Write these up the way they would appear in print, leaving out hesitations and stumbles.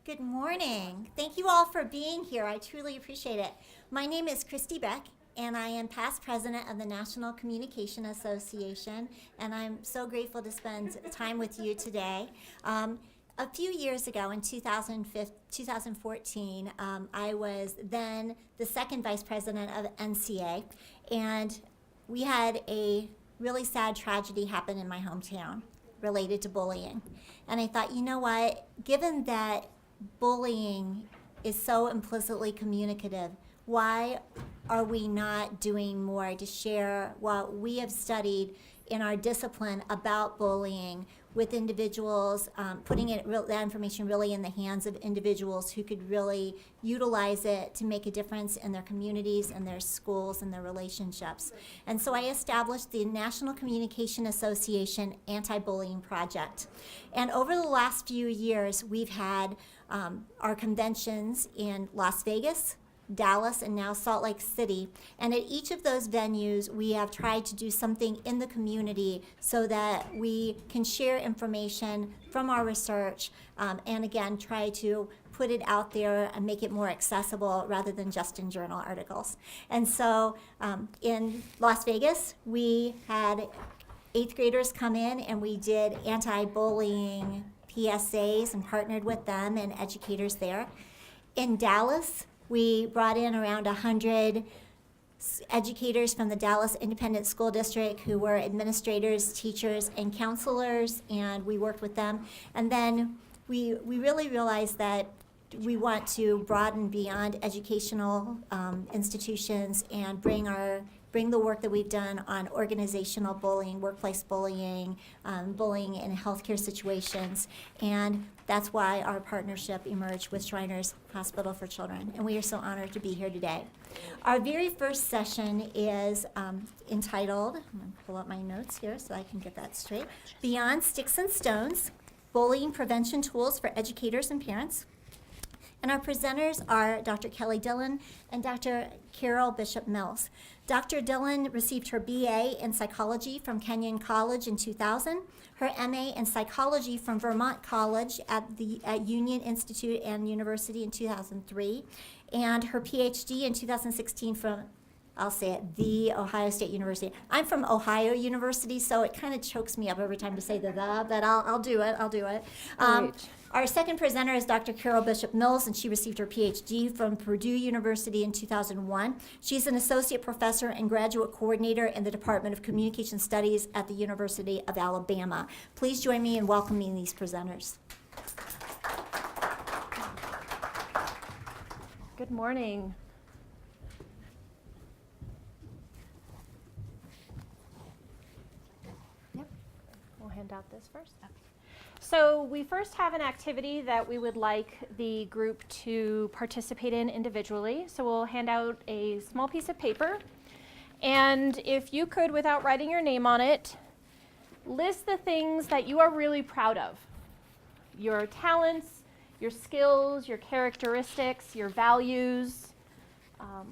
Good morning. Thank you all for being here. I truly appreciate it. My name is Christy Beck, and I am past president of the National Communication Association, and I'm so grateful to spend time with you today. A few years ago, in 2014, I was then the second vice president of NCA, and we had a really sad tragedy happen in my hometown related to bullying. And I thought, you know what, given that bullying is so implicitly communicative, why are we not doing more to share what we have studied in our discipline about bullying with individuals, putting that information really in the hands of individuals who could really utilize it to make a difference in their communities and their schools and their relationships. And so I established the National Communication Association Anti-Bullying Project. And over the last few years, we've had our conventions in Las Vegas, Dallas, and now Salt Lake City. And at each of those venues, we have tried to do something in the community so that we can share information from our research, and again, try to put it out there and make it more accessible rather than just in journal articles. And so in Las Vegas, we had 8th graders come in and we did anti-bullying PSAs and partnered with them and educators there. In Dallas, we brought in around 100 educators from the Dallas Independent School District who were administrators, teachers, and counselors, and we worked with them. And then we really realized that we want to broaden beyond educational institutions and bring the work that we've done on organizational bullying, workplace bullying, bullying in healthcare situations. And that's why our partnership emerged with Shriners Hospital for Children. And we are so honored to be here today. Our very first session is entitled, I'm going to pull up my notes here so I can get that straight, Beyond Sticks and Stones, Bullying Prevention Tools for Educators and Parents. And our presenters are Dr. Kelly Dillon and Dr. Carol Bishop Mills. Dr. Dillon received her BA in psychology from Kenyon College in 2000, her MA in psychology from Vermont College at Union Institute and University in 2003, and her PhD in 2016 from, I'll say it, the Ohio State University. I'm from Ohio University, so it kind of chokes me up every time to say the, but I'll do it. Our second presenter is Dr. Carol Bishop Mills, and she received her PhD from Purdue University in 2001. She's an associate professor and graduate coordinator in the Department of Communication Studies at the University of Alabama. Please join me in welcoming these presenters. Good morning. Yep. We'll hand out this first. So we first have an activity that we would like the group to participate in individually. So we'll hand out a small piece of paper. And if you could, without writing your name on it, list the things that you are really proud of. Your talents, your skills, your characteristics, your values,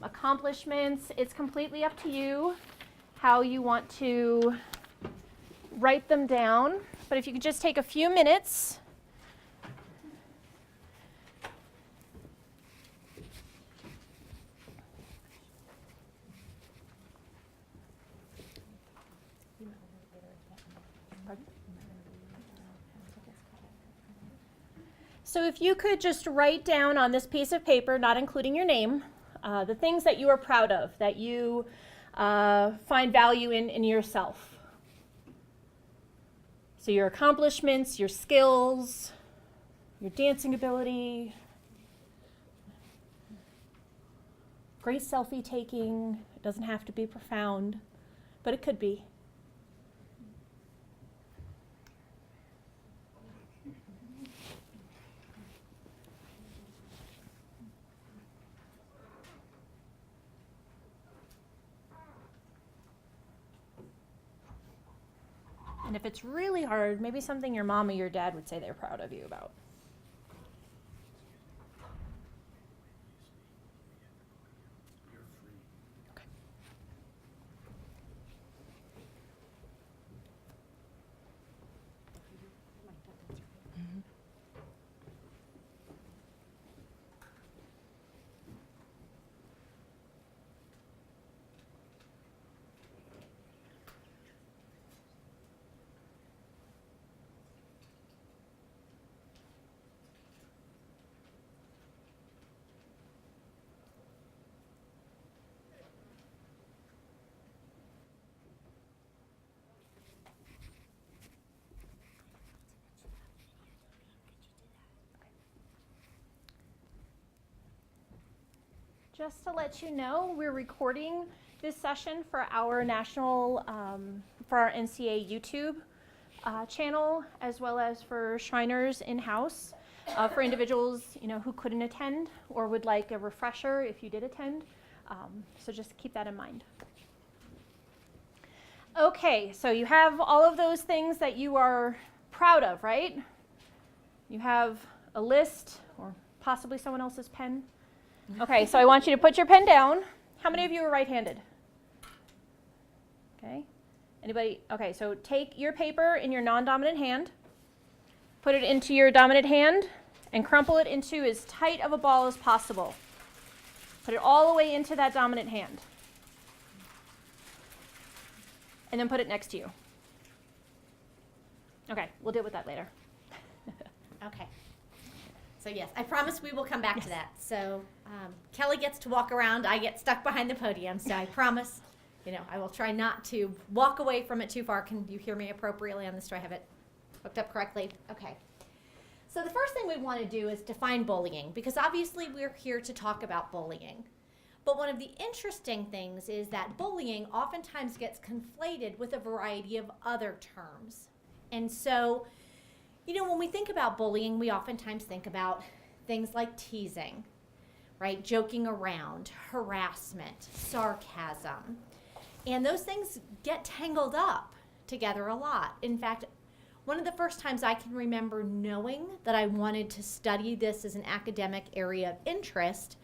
accomplishments. It's completely up to you how you want to write them down. But if you could just take a few minutes. So if you could just write down on this piece of paper, not including your name, the things that you are proud of, that you find value in yourself. So your accomplishments, your skills, your dancing ability, great selfie taking. It doesn't have to be profound, but it could be. And if it's really hard, maybe something your mom or your dad would say they're proud of you about. Okay. Just to let you know, we're recording this session for our national, for our NCA YouTube channel, as well as for Shriners in-house, for individuals, who couldn't attend or would like a refresher if you did attend. So just keep that in mind. Okay, so you have all of those things that you are proud of, right? You have a list, or possibly someone else's pen. Okay, so I want you to put your pen down. How many of you are right-handed? Okay. Anybody? Okay, so take your paper in your non-dominant hand, put it into your dominant hand, and crumple it into as tight of a ball as possible. Put it all the way into that dominant hand. And then put it next to you. Okay, we'll deal with that later. Okay. So yes, I promise we will come back to that. So Kelly gets to walk around. I get stuck behind the podium. So I promise, I will try not to walk away from it too far. Can you hear me appropriately on this? Do I have it hooked up correctly? Okay. So the first thing we want to do is define bullying, because obviously we're here to talk about bullying. But one of the interesting things is that bullying oftentimes gets conflated with a variety of other terms. And so, when we think about bullying, we oftentimes think about things like teasing, right? Joking around, harassment, sarcasm. And those things get tangled up together a lot. In fact, one of the first times I can remember knowing that I wanted to study this as an academic area of interest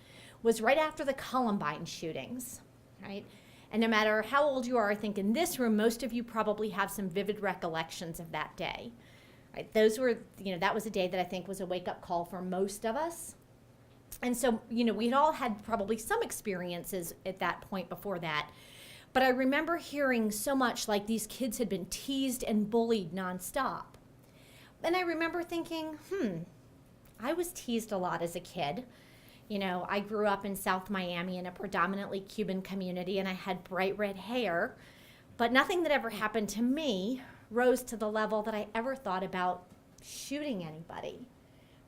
was right after the Columbine shootings, right? And no matter how old you are, I think in this room, most of you probably have some vivid recollections of that day. Right, those were, that was a day that I think was a wake-up call for most of us. And so, we'd all had probably some experiences at that point before that. But I remember hearing so much like these kids had been teased and bullied nonstop. And I remember thinking, I was teased a lot as a kid. I grew up in South Miami in a predominantly Cuban community, and I had bright red hair. But nothing that ever happened to me rose to the level that I ever thought about shooting anybody,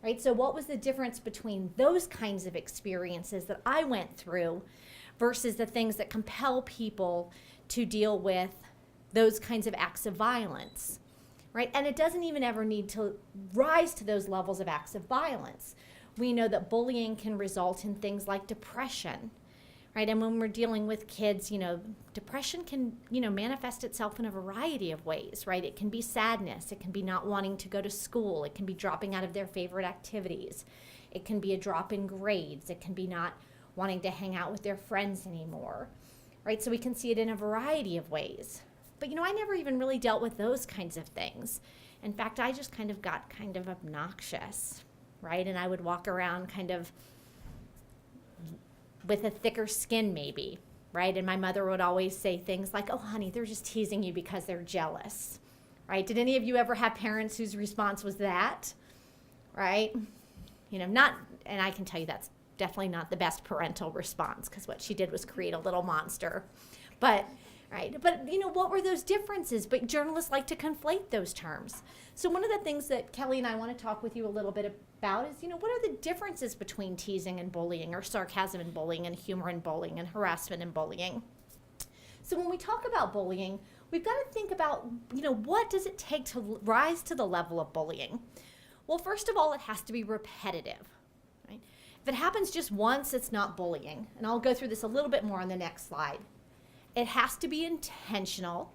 right? So what was the difference between those kinds of experiences that I went through versus the things that compel people to deal with those kinds of acts of violence, right? And it doesn't even ever need to rise to those levels of acts of violence. We know that bullying can result in things like depression, right? And when we're dealing with kids, depression can, manifest itself in a variety of ways, right? It can be sadness. It can be not wanting to go to school. It can be dropping out of their favorite activities. It can be a drop in grades. It can be not wanting to hang out with their friends anymore, right? So we can see it in a variety of ways. But, I never even really dealt with those kinds of things. In fact, I just got obnoxious, right? And I would walk around with a thicker skin maybe, right? And my mother would always say things like, oh, honey, they're just teasing you because they're jealous, right? Did any of you ever have parents whose response was that, right? Not, and I can tell you that's definitely not the best parental response, because what she did was create a little monster. But, right? But, what were those differences? But journalists like to conflate those terms. So one of the things that Kelly and I want to talk with you a little bit about is, what are the differences between teasing and bullying, or sarcasm and bullying, and humor and bullying, and harassment and bullying? So when we talk about bullying, we've got to think about, what does it take to rise to the level of bullying? Well, first of all, it has to be repetitive, right? If it happens just once, it's not bullying. And I'll go through this a little bit more on the next slide. It has to be intentional,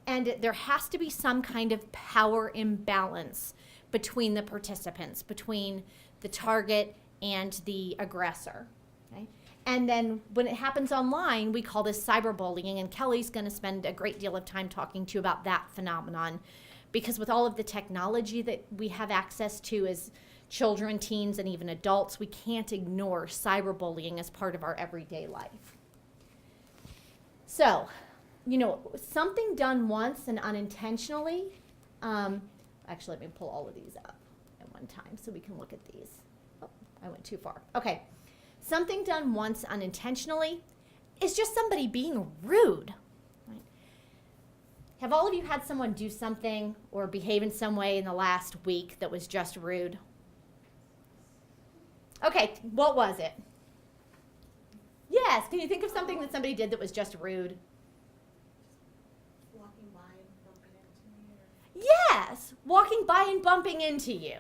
and there has to be some kind of power imbalance between the participants, between the target and the aggressor. Okay? And then when it happens online, we call this cyberbullying, and Kelly's going to spend a great deal of time talking to you about that phenomenon, because with all of the technology that we have access to as children, teens, and even adults, we can't ignore cyberbullying as part of our everyday life. So, something done once and unintentionally, actually, let me pull all of these up at one time so we can look at these. Oh, I went too far. Okay. Something done once unintentionally is just somebody being rude. Right? Have all of you had someone do something or behave in some way in the last week that was just rude? Okay, what was it? Yes. Can you think of something that somebody did that was just rude? Walking by and bumping into me, or Yes. Walking by and bumping into you,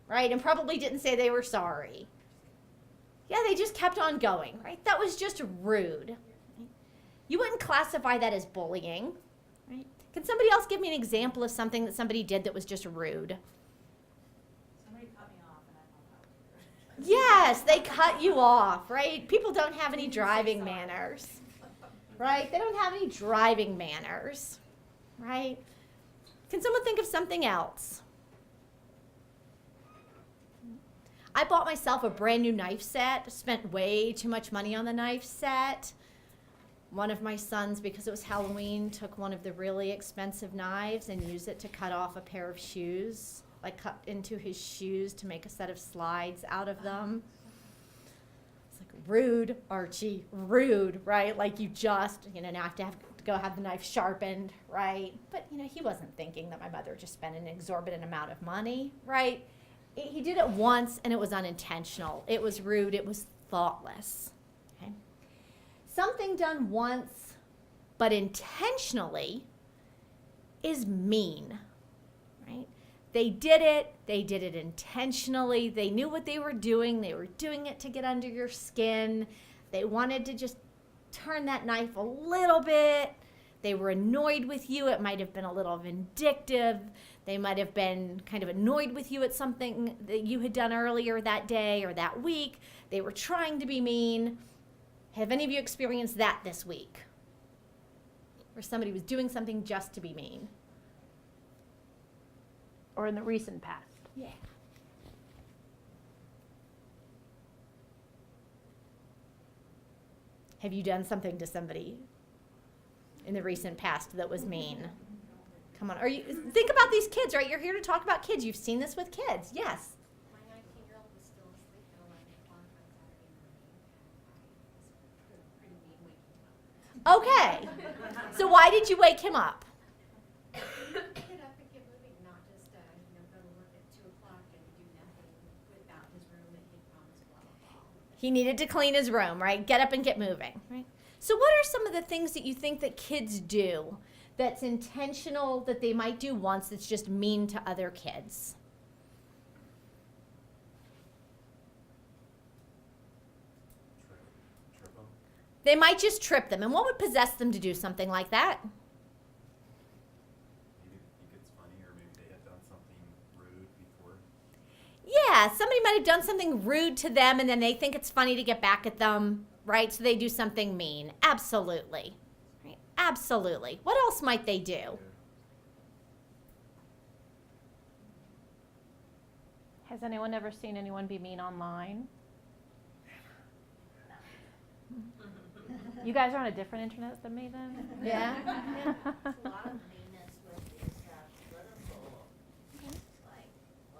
right? And probably didn't say they were sorry. Yeah, they just kept on going, right? That was just rude. You wouldn't classify that as bullying, right? Can somebody else give me an example of something that somebody did that was just rude? somebody cut me off and I thought that was rude. Yes, they cut you off, right? People don't have any driving manners, right? They don't have any driving manners, right? Can someone think of something else? I bought myself a brand new knife set, spent way too much money on the knife set. One of my sons, because it was Halloween, took one of the really expensive knives and used it to cut off a pair of shoes, like cut into his shoes to make a set of slides out of them. It's like, rude, Archie, rude, right? Like you just, now I have to go have the knife sharpened, right? But, he wasn't thinking that my mother just spent an exorbitant amount of money, right? He did it once and it was unintentional. It was rude, it was thoughtless. Something done once, but intentionally, is mean, right? They did it intentionally. They knew what they were doing it to get under your skin. They wanted to just turn that knife a little bit. They were annoyed with you. It might have been a little vindictive. They might have been kind of annoyed with you at something that you had done earlier that day or that week. They were trying to be mean. Have any of you experienced that this week? Where somebody was doing something just to be mean? Or in the recent past? Yeah. Have you done something to somebody in the recent past that was mean? Come on. Think about these kids, right? You're here to talk about kids. You've seen this with kids. Yes. My 19-year-old was still asleep at 11 o'clock on Saturday morning, and I was pretty mean waking him up. Okay. So why did you wake him up? Get up and get moving, not just go to work at 2 o'clock and do nothing without his room that he promised, blah, blah, blah. He needed to clean his room, right? Get up and get moving, right? So what are some of the things that you think that kids do that's intentional, that they might do once, that's just mean to other kids? Trip them. They might just trip them. And what would possess them to do something like that? Maybe he gets funny, or maybe they had done something rude before. Yeah, somebody might have done something rude to them and then they think it's funny to get back at them, right? So they do something mean. Absolutely. Right? Absolutely. What else might they do? Has anyone ever seen anyone be mean online? You guys are on a different internet than me then? Yeah? A lot of meanness with these political, like,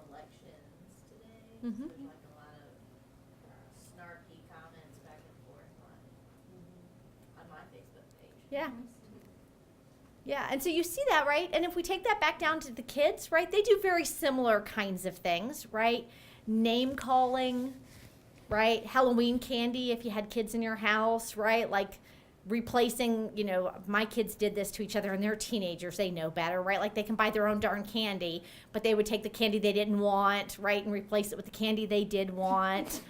elections today. Mhm. There's like a lot of snarky comments back and forth on my Facebook page. Yeah. Yeah, and so you see that, right? And if we take that back down to the kids, right, they do very similar kinds of things, right? Name calling, right? Halloween candy if you had kids in your house, right? Like replacing, my kids did this to each other and they're teenagers, they know better, right? Like they can buy their own darn candy, but they would take the candy they didn't want, right, and replace it with the candy they did want,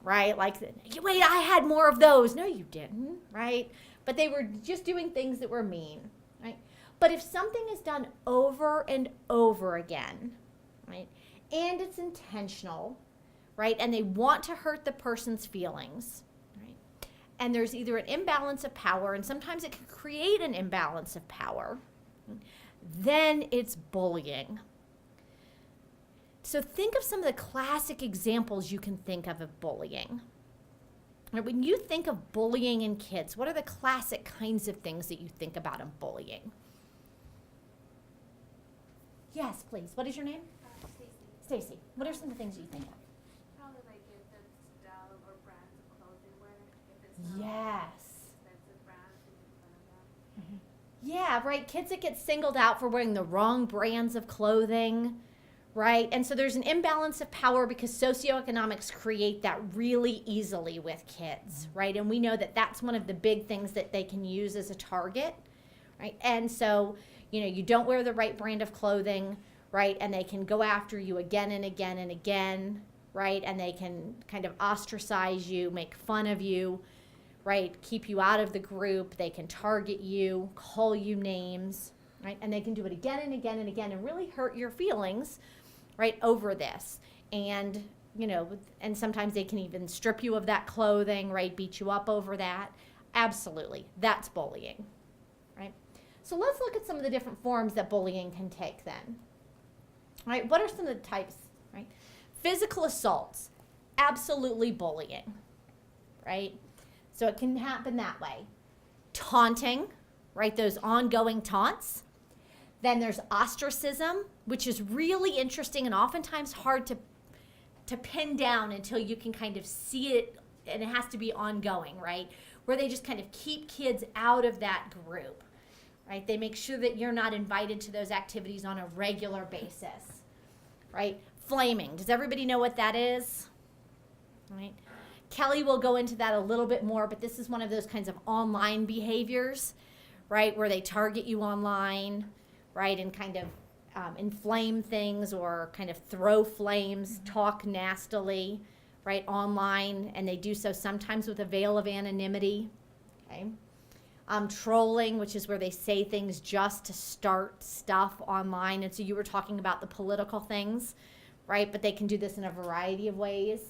right? Like, wait, I had more of those. No, you didn't, right? But they were just doing things that were mean, right? But if something is done over and over again, right, and it's intentional, right, and they want to hurt the person's feelings, right, and there's either an imbalance of power, and sometimes it can create an imbalance of power, then it's bullying. So think of some of the classic examples you can think of bullying. When you think of bullying in kids, what are the classic kinds of things that you think about in bullying? Yes, please. What is your name? Stacy. What are some of the things you think of? Probably like if it's style or brands of clothes they wear, if it's not Yes. expensive brands, we make fun of them. Yeah, right. Kids that get singled out for wearing the wrong brands of clothing, right? And so there's an imbalance of power because socioeconomics create that really easily with kids, right? And we know that that's one of the big things that they can use as a target, right? And so, you don't wear the right brand of clothing, right? And they can go after you again and again and again, right? And they can kind of ostracize you, make fun of you, right? Keep you out of the group. They can target you, call you names, right? And they can do it again and again and again and really hurt your feelings, right, over this. And, and sometimes they can even strip you of that clothing, right, beat you up over that. Absolutely. That's bullying, right? So let's look at some of the different forms that bullying can take then. Right? What are some of the types, right? Physical assaults, absolutely bullying, right? So it can happen that way. Taunting, right? Those ongoing taunts. Then there's ostracism, which is really interesting and oftentimes hard to pin down until you can kind of see it, and it has to be ongoing, right? Where they just kind of keep kids out of that group, right? They make sure that you're not invited to those activities on a regular basis, right? Flaming. Does everybody know what that is? Right? Kelly will go into that a little bit more, but this is one of those kinds of online behaviors, right? Where they target you online, right? And kind of inflame things or kind of throw flames, talk nastily, right? Online, and they do so sometimes with a veil of anonymity, okay? Trolling, which is where they say things just to start stuff online. And so you were talking about the political things, right? But they can do this in a variety of ways.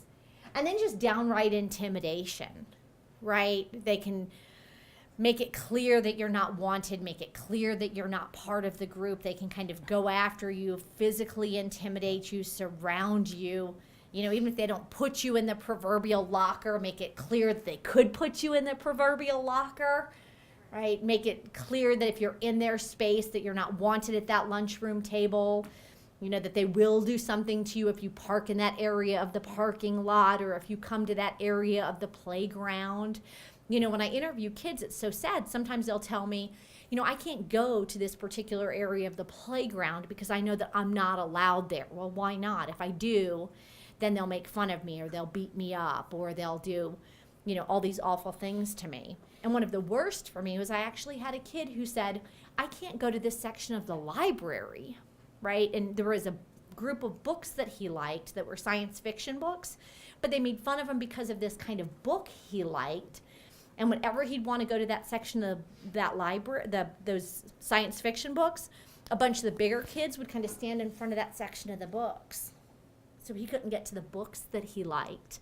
And then just downright intimidation, right? They can make it clear that you're not wanted, make it clear that you're not part of the group. They can kind of go after you, physically intimidate you, surround you. Even if they don't put you in the proverbial locker, make it clear that they could put you in the proverbial locker, right? Make it clear that if you're in their space, that you're not wanted at that lunchroom table, that they will do something to you if you park in that area of the parking lot or if you come to that area of the playground. When I interview kids, it's so sad. Sometimes they'll tell me, I can't go to this particular area of the playground because I know that I'm not allowed there. Well, why not? If I do, then they'll make fun of me or they'll beat me up or they'll do, all these awful things to me. And one of the worst for me was I actually had a kid who said, I can't go to this section of the library, right? And there was a group of books that he liked that were science fiction books, but they made fun of him because of this kind of book he liked. And whenever he'd want to go to that section of that library, those science fiction books, a bunch of the bigger kids would kind of stand in front of that section of the books. So he couldn't get to the books that he liked,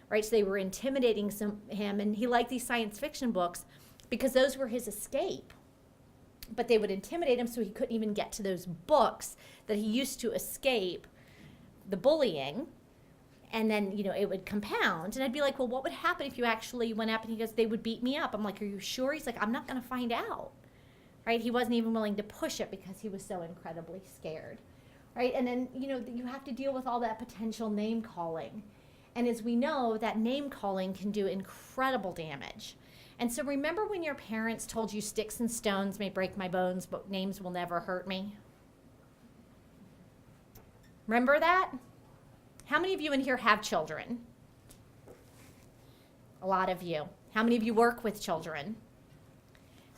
right? So they were intimidating him, and he liked these science fiction books because those were his escape. But they would intimidate him so he couldn't even get to those books that he used to escape the bullying. And then, it would compound. And I'd be like, well, what would happen if you actually went up? And he goes, they would beat me up. I'm like, are you sure? He's like, I'm not going to find out. Right? He wasn't even willing to push it because he was so incredibly scared. Right? And then, you have to deal with all that potential name calling. And as we know, that name calling can do incredible damage. And so remember when your parents told you sticks and stones may break my bones, but names will never hurt me? Remember that? How many of you in here have children? A lot of you. How many of you work with children?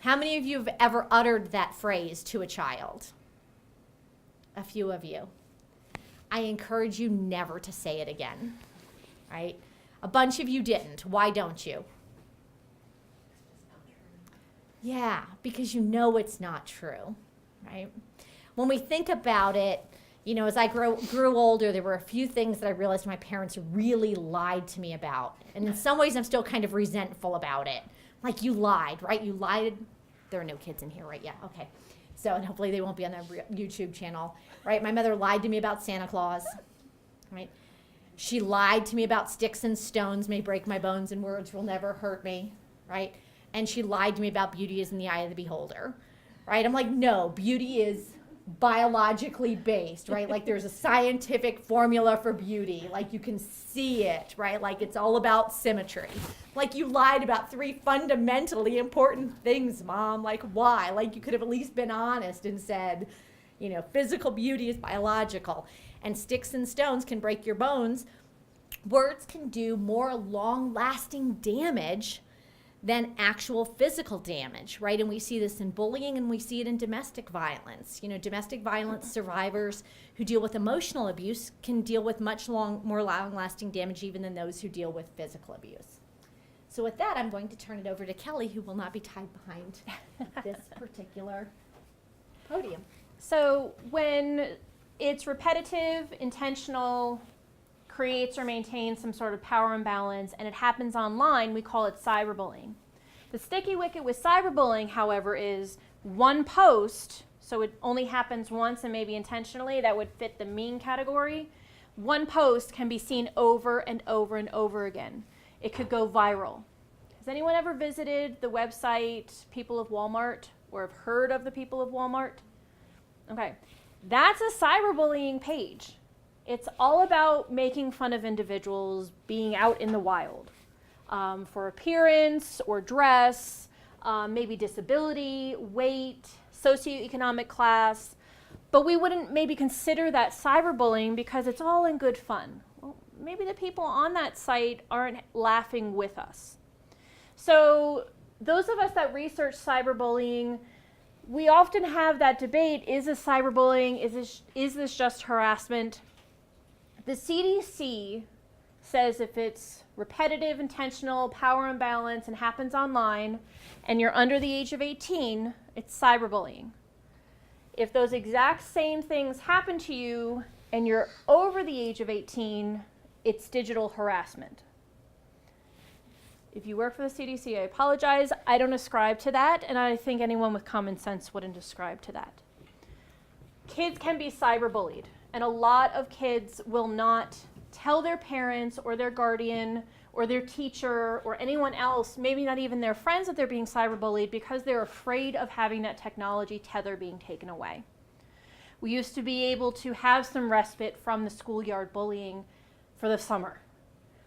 How many of you have ever uttered that phrase to a child? A few of you. I encourage you never to say it again, right? A bunch of you didn't. Why don't you? Yeah, because you know it's not true, right? When we think about it, as I grew older, there were a few things that I realized my parents really lied to me about. And in some ways, I'm still kind of resentful about it. Like, you lied, right? You lied. There are no kids in here, right? Yeah, okay. So, and hopefully they won't be on the YouTube channel, right? My mother lied to me about Santa Claus, right? She lied to me about sticks and stones may break my bones and words will never hurt me, right? And she lied to me about beauty is in the eye of the beholder, right? I'm like, no, beauty is biologically based, right? Like there's a scientific formula for beauty. Like you can see it, right? Like it's all about symmetry. Like you lied about 3 fundamentally important things, Mom. Like why? Like you could have at least been honest and said, physical beauty is biological. and sticks and stones can break your bones, words can do more long-lasting damage than actual physical damage, right? And we see this in bullying, and we see it in domestic violence. You know, domestic violence survivors who deal with emotional abuse can deal with much more long-lasting damage even than those who deal with physical abuse. So with that, I'm going to turn it over to Kelly, who will not be tied behind this particular podium. So when it's repetitive, intentional, creates or maintains some sort of power imbalance, and it happens online, we call it cyberbullying. The sticky wicket with cyberbullying, however, is one post, so it only happens once and maybe intentionally, that would fit the mean category. One post can be seen over and over and over again. It could go viral. Has anyone ever visited the website People of Walmart, or have heard of the People of Walmart? Okay, that's a cyberbullying page. It's all about making fun of individuals being out in the wild for appearance or dress, maybe disability, weight, socioeconomic class. But we wouldn't maybe consider that cyberbullying because it's all in good fun. Well, maybe the people on that site aren't laughing with us. So those of us that research cyberbullying, we often have that debate, is this cyberbullying, is this just harassment? The CDC says if it's repetitive, intentional, power imbalance, and happens online, and you're under the age of 18, it's cyberbullying. If those exact same things happen to you and you're over the age of 18, it's digital harassment. If you work for the CDC, I apologize. I don't ascribe to that, and I think anyone with common sense wouldn't ascribe to that. Kids can be cyberbullied. And a lot of kids will not tell their parents or their guardian or their teacher or anyone else, maybe not even their friends, that they're being cyberbullied because they're afraid of having that technology tether being taken away. We used to be able to have some respite from the schoolyard bullying for the summer.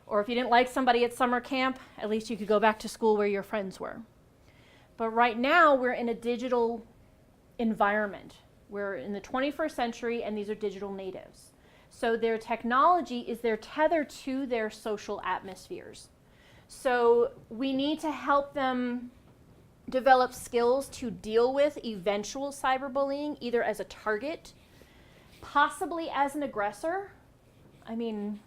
Or if you didn't like somebody at summer camp, at least you could go back to school where your friends were. But right now, we're in a digital environment. We're in the 21st century, and these are digital natives. So their technology is their tether to their social atmospheres. So we need to help them develop skills to deal with eventual cyberbullying, either as a target, possibly as an aggressor. I mean,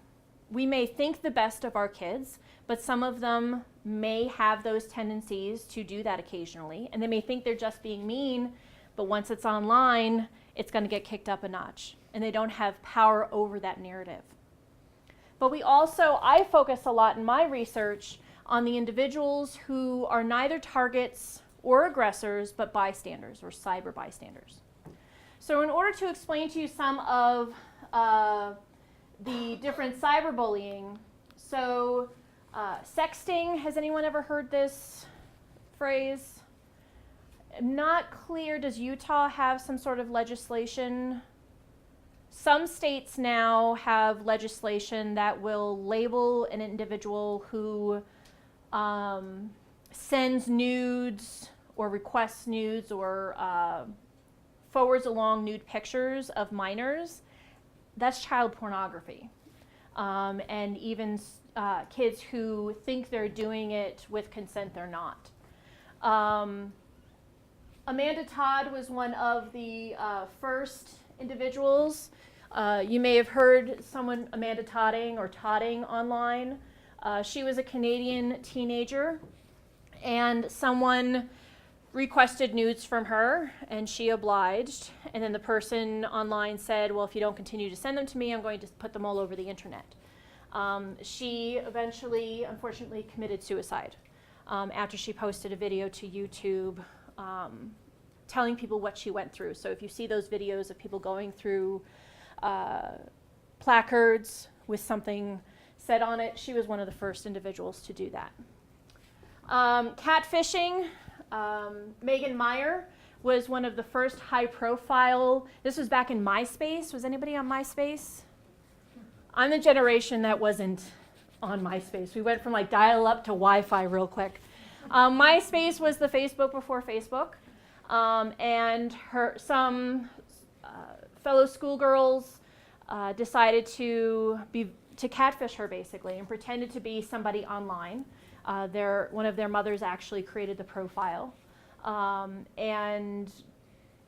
we may think the best of our kids, but some of them may have those tendencies to do that occasionally, and they may think they're just being mean, but once it's online, it's going to get kicked up a notch, and they don't have power over that narrative. But I focus a lot in my research on the individuals who are neither targets or aggressors, but bystanders or cyber bystanders. So in order to explain to you some of the different cyberbullying, so sexting, has anyone ever heard this phrase? I'm not clear, does Utah have some sort of legislation? Some states now have legislation that will label an individual who sends nudes or requests nudes or forwards along nude pictures of minors. That's child pornography. And even kids who think they're doing it with consent, they're not. Amanda Todd was one of the first individuals. You may have heard someone Amanda Todding or Todding online. She was a Canadian teenager, and someone requested nudes from her, and she obliged. And then the person online said, well, if you don't continue to send them to me, I'm going to put them all over the internet. She eventually, unfortunately, committed suicide after she posted a video to YouTube telling people what she went through. So if you see those videos of people going through placards with something said on it, she was one of the first individuals to do that. Catfishing, Meier was one of the first high-profile. This was back in MySpace. Was anybody on MySpace? I'm the generation that wasn't on MySpace. We went from like dial-up to Wi-Fi real quick. MySpace was the Facebook before Facebook, and some fellow schoolgirls decided to catfish her basically and pretended to be somebody online. One of their mothers actually created the profile and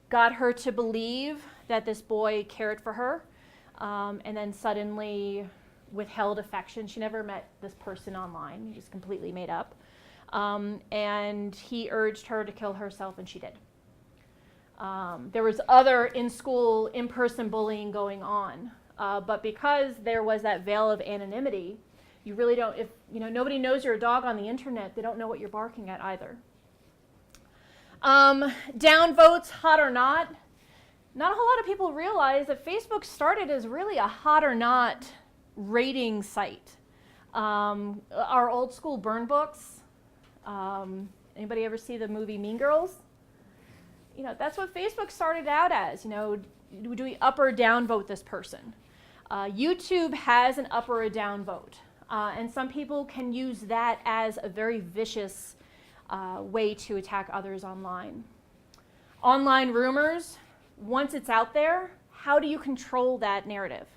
got her to believe that this boy cared for her, and then suddenly withheld affection. She never met this person online. He was completely made up. And he urged her to kill herself, and she did. There was other in-school, in-person bullying going on, but because there was that veil of anonymity, you really don't, if nobody knows you're a dog on the internet, they don't know what you're barking at either. Down votes, hot or not. Not a whole lot of people realize that Facebook started as really a hot or not rating site. Our old school burn books. Anybody ever see the movie Mean Girls? That's what Facebook started out as. Do we up or down vote this person? YouTube has an up or a down vote. And some people can use that as a very vicious way to attack others online. Online rumors, once it's out there, how do you control that narrative?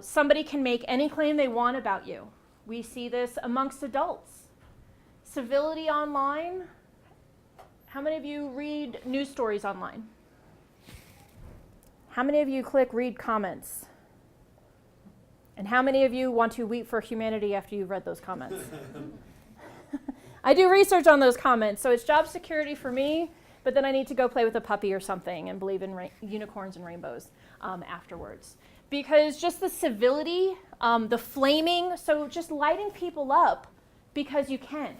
Somebody can make any claim they want about you. We see this amongst adults. Civility online. How many of you read news stories online? How many of you click read comments? And how many of you want to weep for humanity after you've read those comments? I do research on those comments, so it's job security for me, but then I need to go play with a puppy or something and believe in unicorns and rainbows afterwards. Because just the civility, the flaming, so just lighting people up because you can.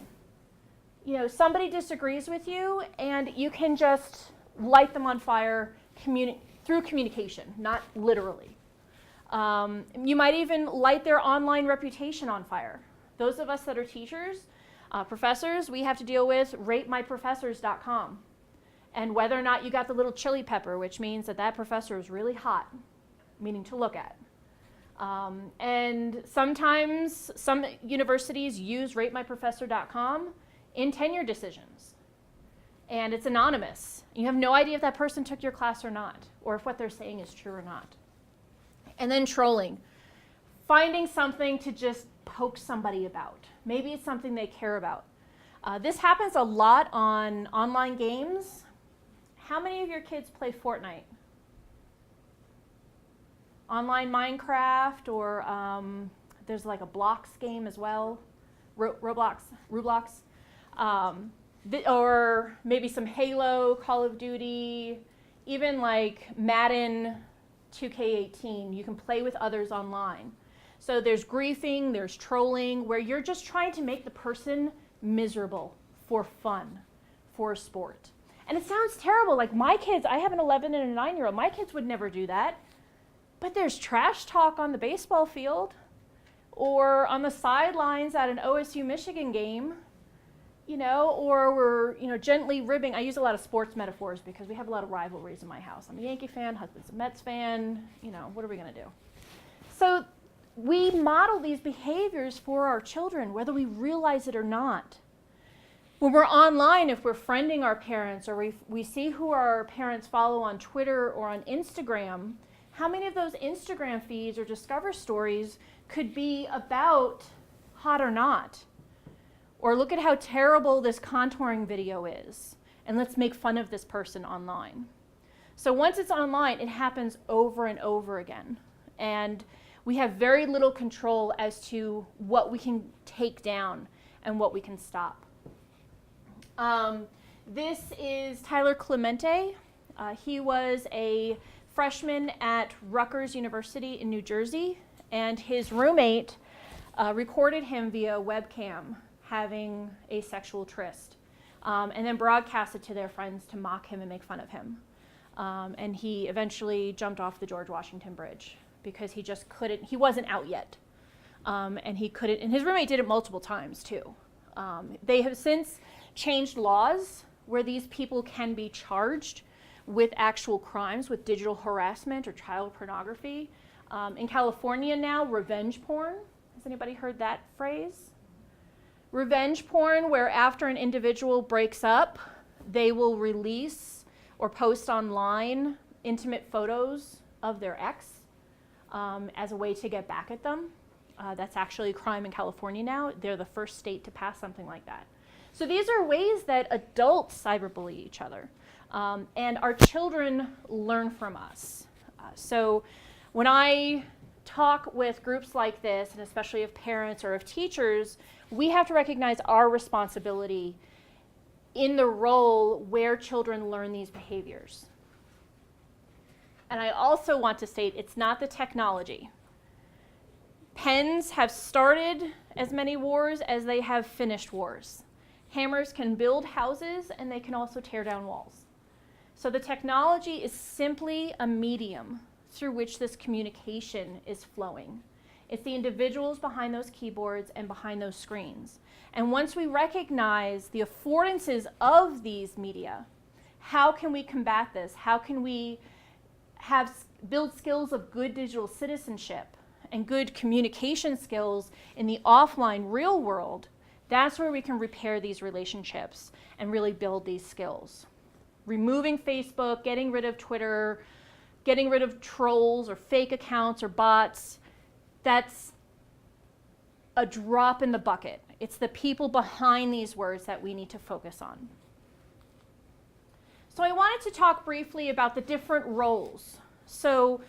Somebody disagrees with you and you can just light them on fire through communication, not literally. You might even light their online reputation on fire. Those of us that are teachers, professors, we have to deal with ratemyprofessors.com. And whether or not you got the little chili pepper, which means that professor is really hot, meaning to look at. And sometimes some universities use ratemyprofessor.com in tenure decisions. And it's anonymous. You have no idea if that person took your class or not, or if what they're saying is true or not. And then trolling. Finding something to just poke somebody about. Maybe it's something they care about. This happens a lot on online games. How many of your kids play Fortnite? Online Minecraft, or there's like a blocks game as well, Roblox. Or maybe some Halo, Call of Duty, even like Madden 2K18. You can play with others online. So there's griefing, there's trolling, where you're just trying to make the person miserable for fun, for sport. And it sounds terrible. Like my kids, I have an 11 and a 9-year-old. My kids would never do that. But there's trash talk on the baseball field or on the sidelines at an OSU Michigan game, or we're, gently ribbing. I use a lot of sports metaphors because we have a lot of rivalries in my house. I'm a Yankee fan, husband's a Mets fan, what are we going to do? So we model these behaviors for our children, whether we realize it or not. When we're online, if we're friending our parents or we see who our parents follow on Twitter or on Instagram, how many of those Instagram feeds or Discover stories could be about hot or not? Or look at how terrible this contouring video is, and let's make fun of this person online. So once it's online, it happens over and over again. And we have very little control as to what we can take down and what we can stop. This is Tyler Clemente. He was a freshman at Rutgers University in New Jersey, and his roommate recorded him via webcam having a sexual tryst, and then broadcasted to their friends to mock him and make fun of him. And he eventually jumped off the George Washington Bridge because he just couldn't, he wasn't out yet. And he couldn't, and his roommate did it multiple times too. They have since changed laws where these people can be charged with actual crimes, with digital harassment or child pornography. In California now, revenge porn. Has anybody heard that phrase? Revenge porn, where after an individual breaks up, they will release or post online intimate photos of their ex, as a way to get back at them. That's actually a crime in California now. They're the first state to pass something like that. So these are ways that adults cyberbully each other. And our children learn from us. So when I talk with groups like this, and especially of parents or of teachers, we have to recognize our responsibility in the role where children learn these behaviors. And I also want to state it's not the technology. Pens have started as many wars as they have finished wars. Hammers can build houses and they can also tear down walls. So the technology is simply a medium through which this communication is flowing. It's the individuals behind those keyboards and behind those screens. And once we recognize the affordances of these media, how can we combat this? How can we build skills of good digital citizenship and good communication skills in the offline real world? That's where we can repair these relationships and really build these skills. Removing Facebook, getting rid of Twitter, getting rid of trolls or fake accounts or bots, that's a drop in the bucket. It's the people behind these words that we need to focus on. So I wanted to talk briefly about the different roles. So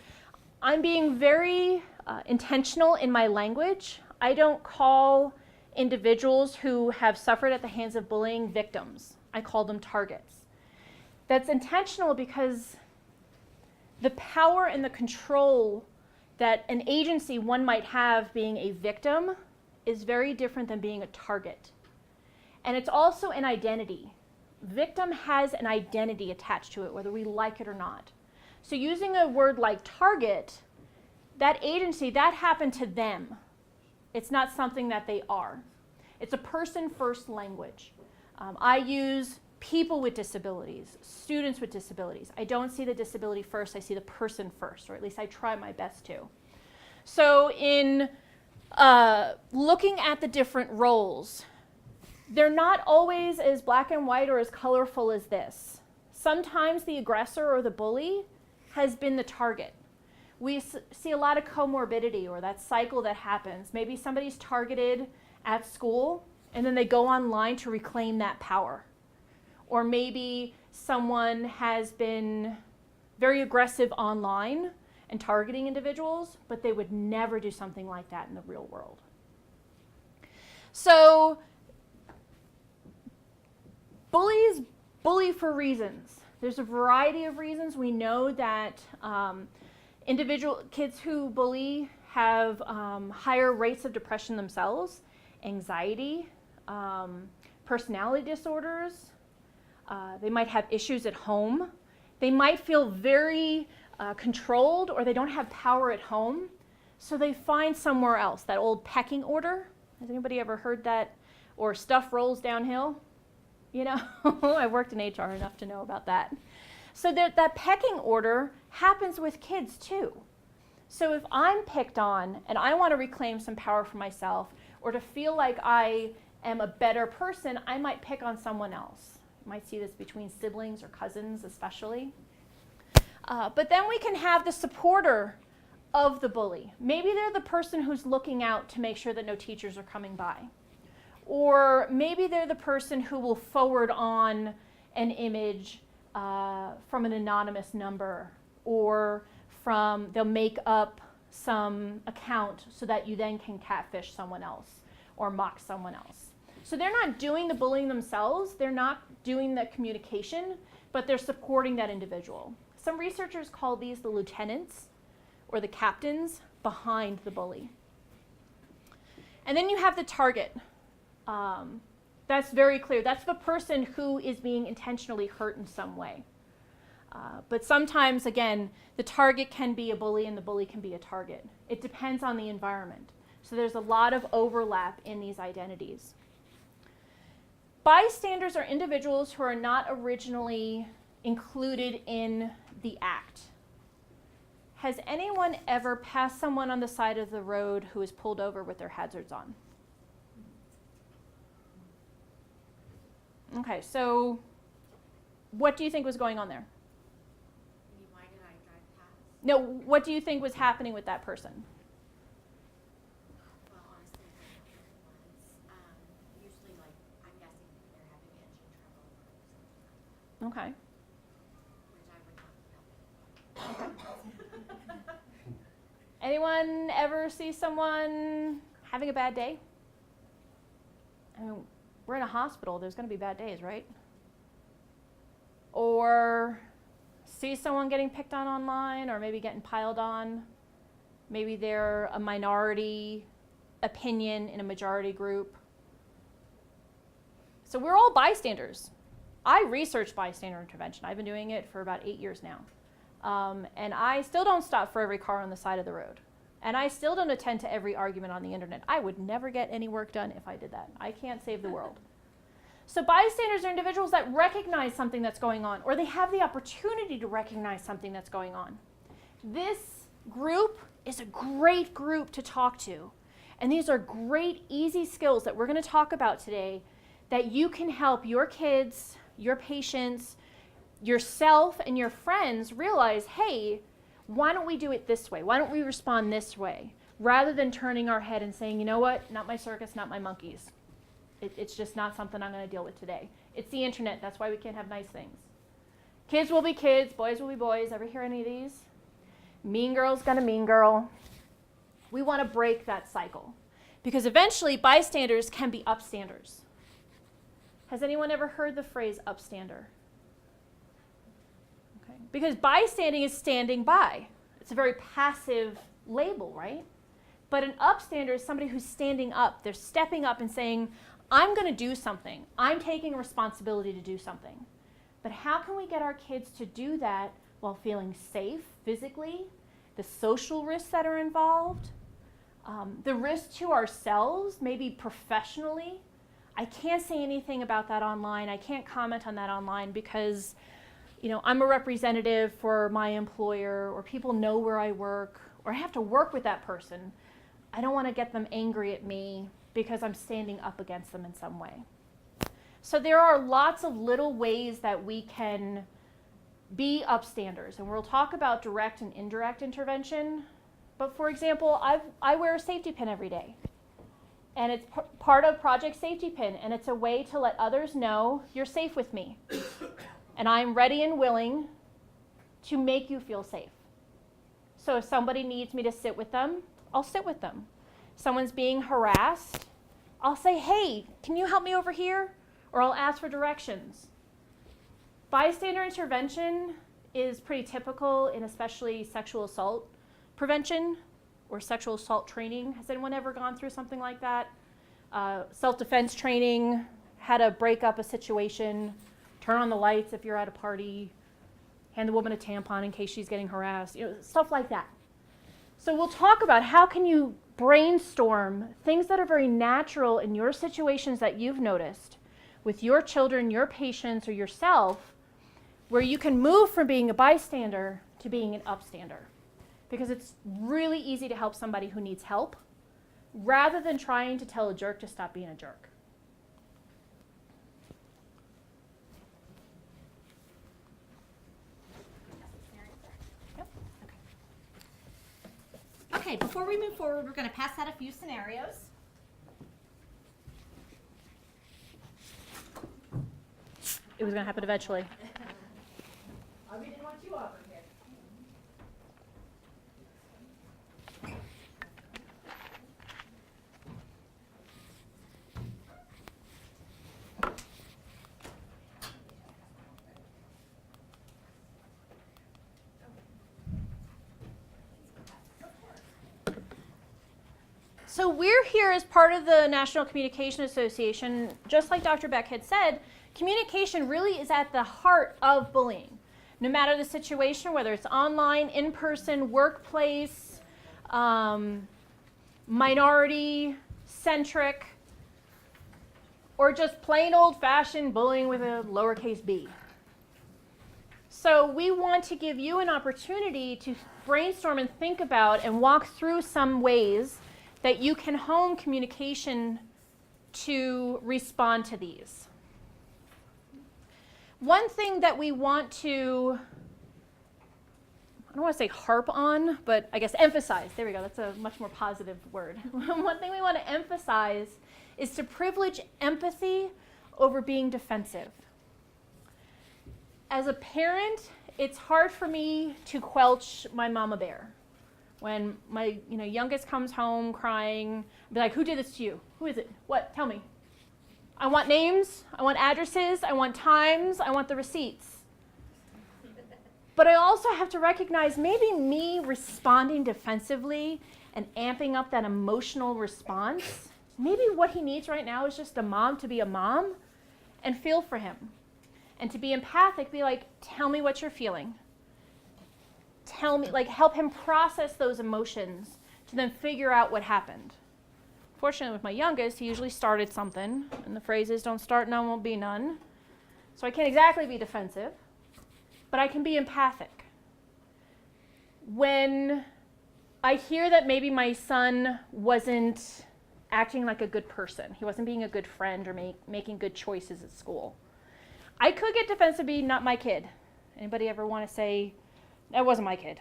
I'm being very intentional in my language. I don't call individuals who have suffered at the hands of bullying victims. I call them targets. That's intentional because the power and the control that an agency one might have being a victim is very different than being a target. And it's also an identity. Victim has an identity attached to it, whether we like it or not. So using a word like target, that agency, that happened to them. It's not something that they are. It's a person-first language. I use people with disabilities, students with disabilities. I don't see the disability first, I see the person first, or at least I try my best to. So in looking at the different roles, they're not always as black and white or as colorful as this. Sometimes the aggressor or the bully has been the target. We see a lot of comorbidity or that cycle that happens. Maybe somebody's targeted at school and then they go online to reclaim that power. Or maybe someone has been very aggressive online and targeting individuals, but they would never do something like that in the real world. So bullies bully for reasons. There's a variety of reasons. We know that individual kids who bully have higher rates of depression themselves, anxiety, personality disorders. They might have issues at home. They might feel very controlled, or they don't have power at home, so they find somewhere else. That old pecking order. Has anybody ever heard that? Or stuff rolls downhill? You know, I worked in HR enough to know about that. So that pecking order happens with kids too. So if I'm picked on and I want to reclaim some power for myself, or to feel like I am a better person, I might pick on someone else. You might see this between siblings or cousins especially. But then we can have the supporter of the bully. Maybe they're the person who's looking out to make sure that no teachers are coming by. Or maybe they're the person who will forward on an image from an anonymous number, or they'll make up some account so that you then can catfish someone else or mock someone else. So they're not doing the bullying themselves, they're not doing the communication, but they're supporting that individual. Some researchers call these the lieutenants or the captains behind the bully. And then you have the target. That's very clear. That's the person who is being intentionally hurt in some way. But sometimes, again, the target can be a bully and the bully can be a target. It depends on the environment. So there's a lot of overlap in these identities. Bystanders are individuals who are not originally included in the act. Has anyone ever passed someone on the side of the road who was pulled over with their hazards on? Okay, so what do you think was going on there? Why did I drive past? No, what do you think was happening with that person? Well, honestly, I don't know what it was. Usually, like, I'm guessing they're having engine trouble or something like Okay. that, which I would not help. Anyone ever see someone having a bad day? I mean, we're in a hospital, there's going to be bad days, right? Or see someone getting picked on online, or maybe getting piled on. Maybe they're a minority opinion in a majority group. So we're all bystanders. I research bystander intervention. I've been doing it for about 8 years now. And I still don't stop for every car on the side of the road. And I still don't attend to every argument on the internet. I would never get any work done if I did that. I can't save the world. So bystanders are individuals that recognize something that's going on, or they have the opportunity to recognize something that's going on. This group is a great group to talk to. And these are great, easy skills that we're going to talk about today that you can help your kids, your patients, yourself, and your friends realize, hey, why don't we do it this way? Why don't we respond this way? Rather than turning our head and saying, you know what, not my circus, not my monkeys. It's just not something I'm going to deal with today. It's the internet. That's why we can't have nice things. Kids will be kids. Boys will be boys. Ever hear any of these? Mean girl's gonna mean girl. We want to break that cycle. Because eventually, bystanders can be upstanders. Has anyone ever heard the phrase upstander? Okay. Because bystanding is standing by. It's a very passive label, right? But an upstander is somebody who's standing up. They're stepping up and saying, I'm going to do something. I'm taking responsibility to do something. But how can we get our kids to do that while feeling safe physically? The social risks that are involved, the risk to ourselves, maybe professionally. I can't say anything about that online. I can't comment on that online because, you know, I'm a representative for my employer, or people know where I work, or I have to work with that person. I don't want to get them angry at me because I'm standing up against them in some way. So there are lots of little ways that we can be upstanders, and we'll talk about direct and indirect intervention. But for example, I wear a safety pin every day, and it's part of Project Safety Pin, and it's a way to let others know you're safe with me, and I'm ready and willing to make you feel safe. So if somebody needs me to sit with them, I'll sit with them. Someone's being harassed, I'll say, hey, can you help me over here? Or I'll ask for directions. Bystander intervention is pretty typical in especially sexual assault prevention or sexual assault training. Has anyone ever gone through something like that? Self-defense training, how to break up a situation, turn on the lights if you're at a party, hand the woman a tampon in case she's getting harassed, you know, stuff like that. So we'll talk about how can you brainstorm things that are very natural in your situations that you've noticed with your children, your patients, or yourself, where you can move from being a bystander to being an upstander. Because it's really easy to help somebody who needs help rather than trying to tell a jerk to stop being a jerk. Yep. Okay, before we move forward, we're going to pass out a few scenarios. It was going to happen eventually. We didn't want you over here. So we're here as part of the National Communication Association. Just like Dr. Beck had said, communication really is at the heart of bullying. No matter the situation, whether it's online, in-person, workplace, minority-centric, or just plain old-fashioned bullying with a lowercase b. So we want to give you an opportunity to brainstorm and think about and walk through some ways that you can hone communication to respond to these. One thing that we want to, don't want to say harp on, but I guess emphasize. There we go. That's a much more positive word. One thing we want to emphasize is to privilege empathy over being defensive. As a parent, it's hard for me to quelch my mama bear. When my youngest comes home crying, I'll be like, who did this to you? Who is it? What? Tell me. I want names, I want addresses, I want times, I want the receipts. But I also have to recognize maybe me responding defensively and amping up that emotional response, maybe what he needs right now is just a mom to be a mom and feel for him. And to be empathic, be like, tell me what you're feeling. Tell me, like, help him process those emotions to then figure out what happened. Fortunately, with my youngest, he usually started something, and the phrase is, don't start, none won't be none. So I can't exactly be defensive, but I can be empathic. When I hear that maybe my son wasn't acting like a good person, he wasn't being a good friend or making good choices at school, I could get defensive being not my kid. Anybody ever want to say, that wasn't my kid?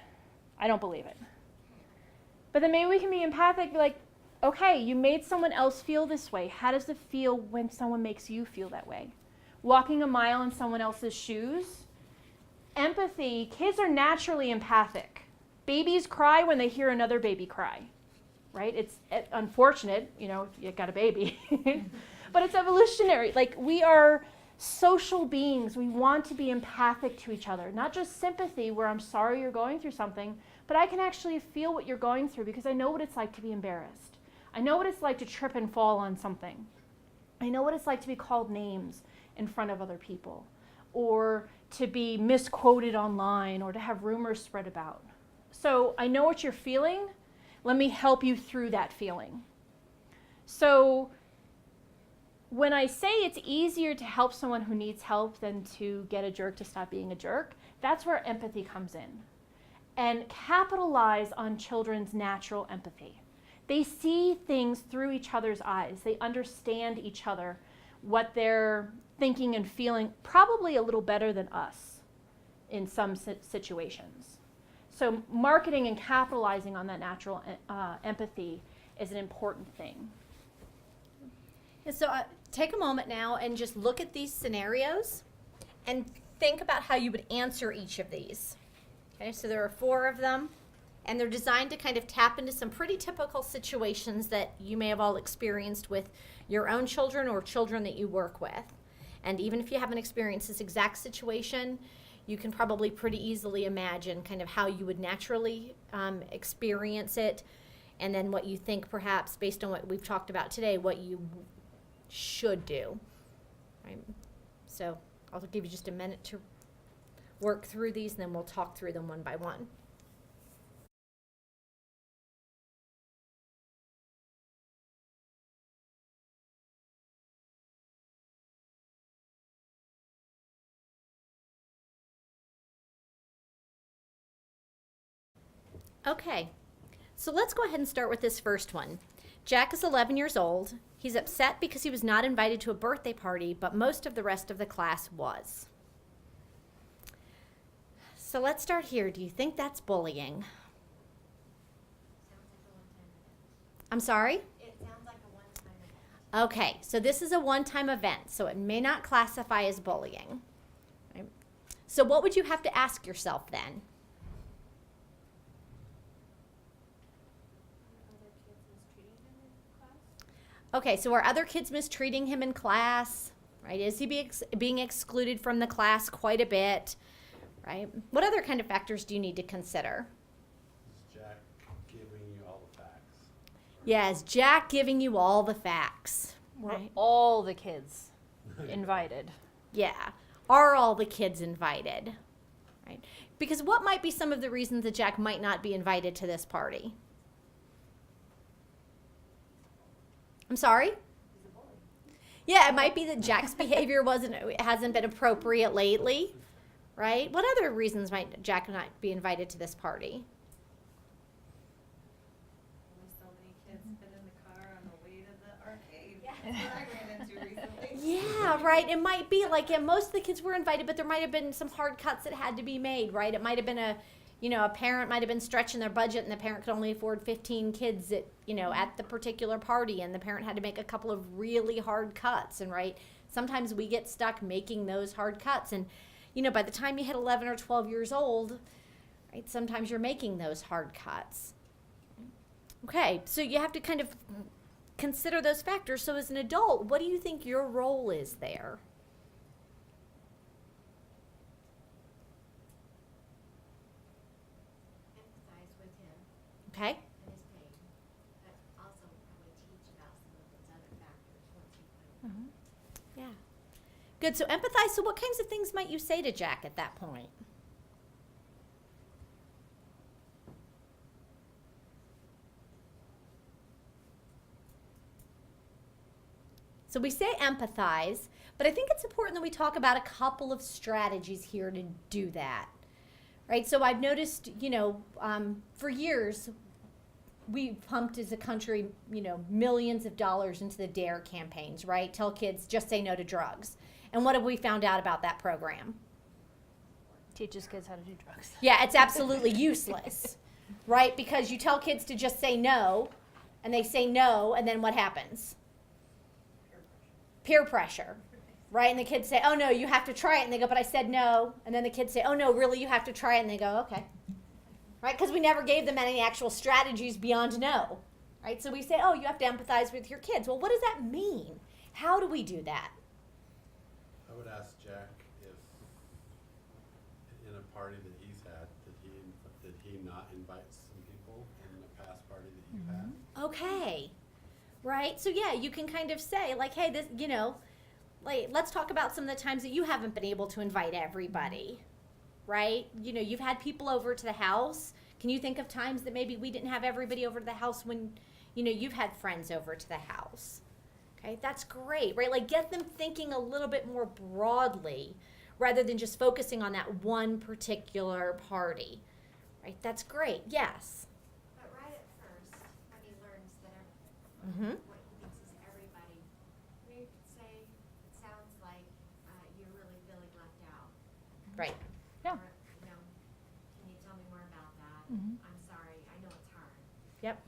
I don't believe it. But then maybe we can be empathic, be like, okay, you made someone else feel this way. How does it feel when someone makes you feel that way? Walking a mile in someone else's shoes. Empathy, kids are naturally empathic. Babies cry when they hear another baby cry, right? It's unfortunate, you got a baby, but it's evolutionary. Like, we are social beings. We want to be empathic to each other, not just sympathy where I'm sorry you're going through something, but I can actually feel what you're going through because I know what it's like to be embarrassed. I know what it's like to trip and fall on something. I know what it's like to be called names in front of other people, or to be misquoted online, or to have rumors spread about. So I know what you're feeling. Let me help you through that feeling. So when I say it's easier to help someone who needs help than to get a jerk to stop being a jerk, that's where empathy comes in. And capitalize on children's natural empathy. They see things through each other's eyes. They understand each other, what they're thinking and feeling, probably a little better than us in some situations. So marketing and capitalizing on that natural empathy is an important thing. And so take a moment now and just look at these scenarios and think about how you would answer each of these. Okay, so there are 4 of them, and they're designed to kind of tap into some pretty typical situations that you may have all experienced with your own children or children that you work with. And even if you haven't experienced this exact situation, you can probably pretty easily imagine kind of how you would naturally experience it, and then what you think perhaps, based on what we've talked about today, what you should do. Right? So I'll give you just a minute to work through these, and then we'll talk through them one by one. Okay, so let's go ahead and start with this first one. Jack is 11 years old. He's upset because he was not invited to a birthday party, but most of the rest of the class was. So let's start here. Do you think that's bullying? Sounds like a one-time event. I'm sorry? It sounds like a one-time event. Okay, so this is a one-time event, so it may not classify as bullying. Right? So what would you have to ask yourself then? Okay, so are other kids mistreating him in class? Right? Is he being excluded from the class quite a bit? Right? What other kind of factors do you need to consider? Is Jack giving you all the facts? Yeah, is Jack giving you all the facts? Were Right? all the kids invited? Yeah. Are all the kids invited? Right? Because what might be some of the reasons that Jack might not be invited to this party? I'm sorry? Yeah, it might be that Jack's behavior hasn't been appropriate lately, right? What other reasons might Jack not be invited to this party? So many kids been in the car on the way to the arcade. That's what I ran into recently. Yeah, right. It might be like, yeah, most of the kids were invited, but there might have been some hard cuts that had to be made, right? It might have been a parent might have been stretching their budget and the parent could only afford 15 kids at the particular party, and the parent had to make a couple of really hard cuts. And right, sometimes we get stuck making those hard cuts. And, by the time you hit 11 or 12 years old, right, sometimes you're making those hard cuts. Okay, so you have to kind of consider those factors. So as an adult, what do you think your role is there? Empathize with him Okay. and his pain, but also probably teach about some of those other factors once you find out. Yeah. Good. So empathize. So what kinds of things might you say to Jack at that point? So we say empathize, but I think it's important that we talk about a couple of strategies here to do that. Right? So I've noticed, for years, we pumped as a country, millions of dollars into the DARE campaigns, right? Tell kids, just say no to drugs. And what have we found out about that program? Teaches kids how to do drugs. Yeah, it's absolutely useless, right? Because you tell kids to just say no, and they say no, and then what happens? Peer pressure, right? And the kids say, oh no, you have to try it. And they go, but I said no. And then the kids say, oh no, really, you have to try it. And they go, okay. Right? Because we never gave them any actual strategies beyond no, right? So we say, oh, you have to empathize with your kids. Well, what does that mean? How do we do that? I would ask Jack if, in a party that he's had, did he not invite some people in the past party that you had? Okay. Right? So yeah, you can kind of say like, hey, this, let's talk about some of the times that you haven't been able to invite everybody. Right? You've had people over to the house. Can you think of times that maybe we didn't have everybody over to the house when, you've had friends over to the house? Okay, that's great, right? Like get them thinking a little bit more broadly rather than just focusing on that one particular party. Right? That's great. Yes. But right at first, when he learns that Mm-hmm. what he thinks is everybody, we could say, it sounds like you're really feeling left out. Right. Yeah. Or, can you tell me more about that? Mhm. I'm sorry, I know it's hard. Yep.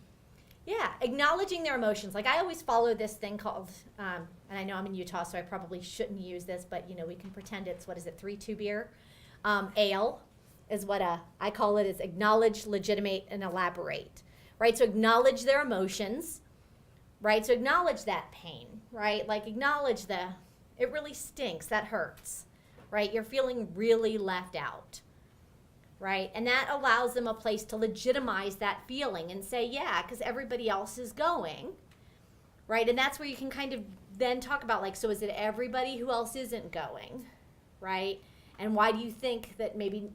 Yeah, acknowledging their emotions. Like I always follow this thing called, and I know I'm in Utah, so I probably shouldn't use this, but we can pretend it's, 3-2 beer? Ale is what I call it, is acknowledge, legitimate, and elaborate. Right? So acknowledge their emotions. Right? So acknowledge that pain. Right? Like acknowledge it really stinks, that hurts. Right? You're feeling really left out. Right? And that allows them a place to legitimize that feeling and say, yeah, because everybody else is going. Right? And that's where you can kind of then talk about, like, so is it everybody who else isn't going? Right? And why do you think that maybe,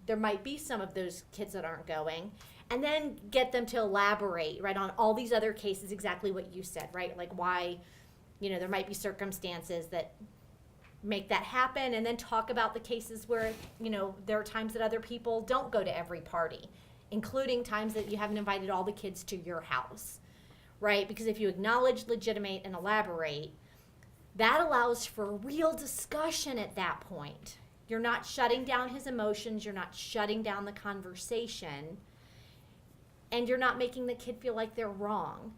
there might be some of those kids that aren't going? And then get them to elaborate, right, on all these other cases, exactly what you said, right? Like why, there might be circumstances that make that happen, and then talk about the cases where, there are times that other people don't go to every party, including times that you haven't invited all the kids to your house, right? Because if you acknowledge, legitimate, and elaborate, that allows for real discussion at that point. You're not shutting down his emotions, you're not shutting down the conversation, and you're not making the kid feel like they're wrong,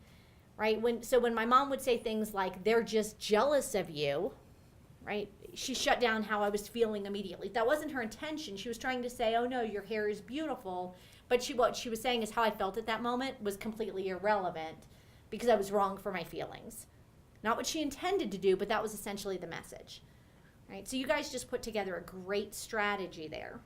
right? When my mom would say things like, they're just jealous of you, right? She shut down how I was feeling immediately. That wasn't her intention. She was trying to say, oh no, your hair is beautiful. But what she was saying is how I felt at that moment was completely irrelevant because I was wrong for my feelings. Not what she intended to do, but that was essentially the message, right? So you guys just put together a great strategy there.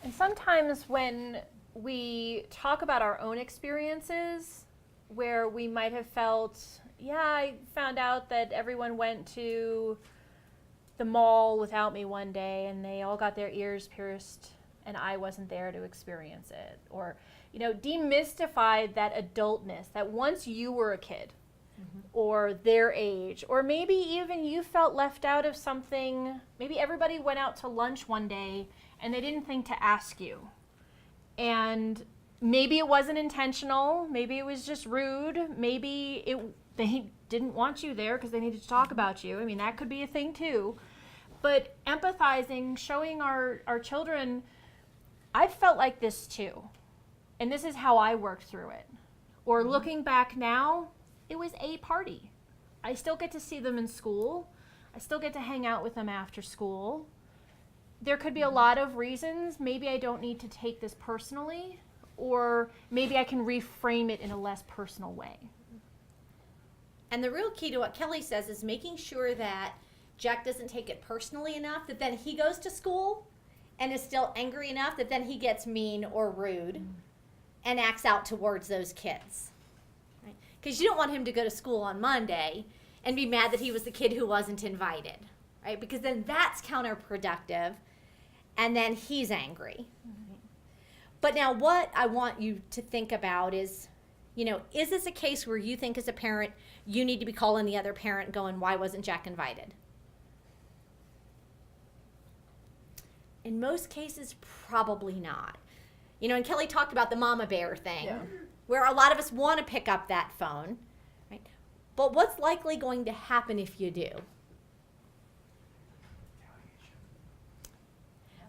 And sometimes when we talk about our own experiences where we might have felt, yeah, I found out that everyone went to the mall without me one day and they all got their ears pierced and I wasn't there to experience it. Or, demystify that adultness, that once you were a kid or their age, or maybe even you felt left out of something. Maybe everybody went out to lunch one day and they didn't think to ask you. And maybe it wasn't intentional, maybe it was just rude, maybe they didn't want you there because they needed to talk about you. I mean, that could be a thing too. But empathizing, showing our children I've felt like this too. And this is how I worked through it. Or looking back now, it was a party. I still get to see them in school. I still get to hang out with them after school. There could be a lot of reasons. Maybe I don't need to take this personally, or maybe I can reframe it in a less personal way. And the real key to what Kelly says is making sure that Jack doesn't take it personally enough that then he goes to school and is still angry enough that then he gets mean or rude and acts out towards those kids. Because you don't want him to go to school on Monday and be mad that he was the kid who wasn't invited, right? Because then that's counterproductive, and then he's angry. But now what I want you to think about is, is this a case where you think as a parent you need to be calling the other parent going, why wasn't Jack invited? In most cases, probably not. And Kelly talked about the mama bear thing, where a lot of us want to pick up that phone, right? But what's likely going to happen if you do?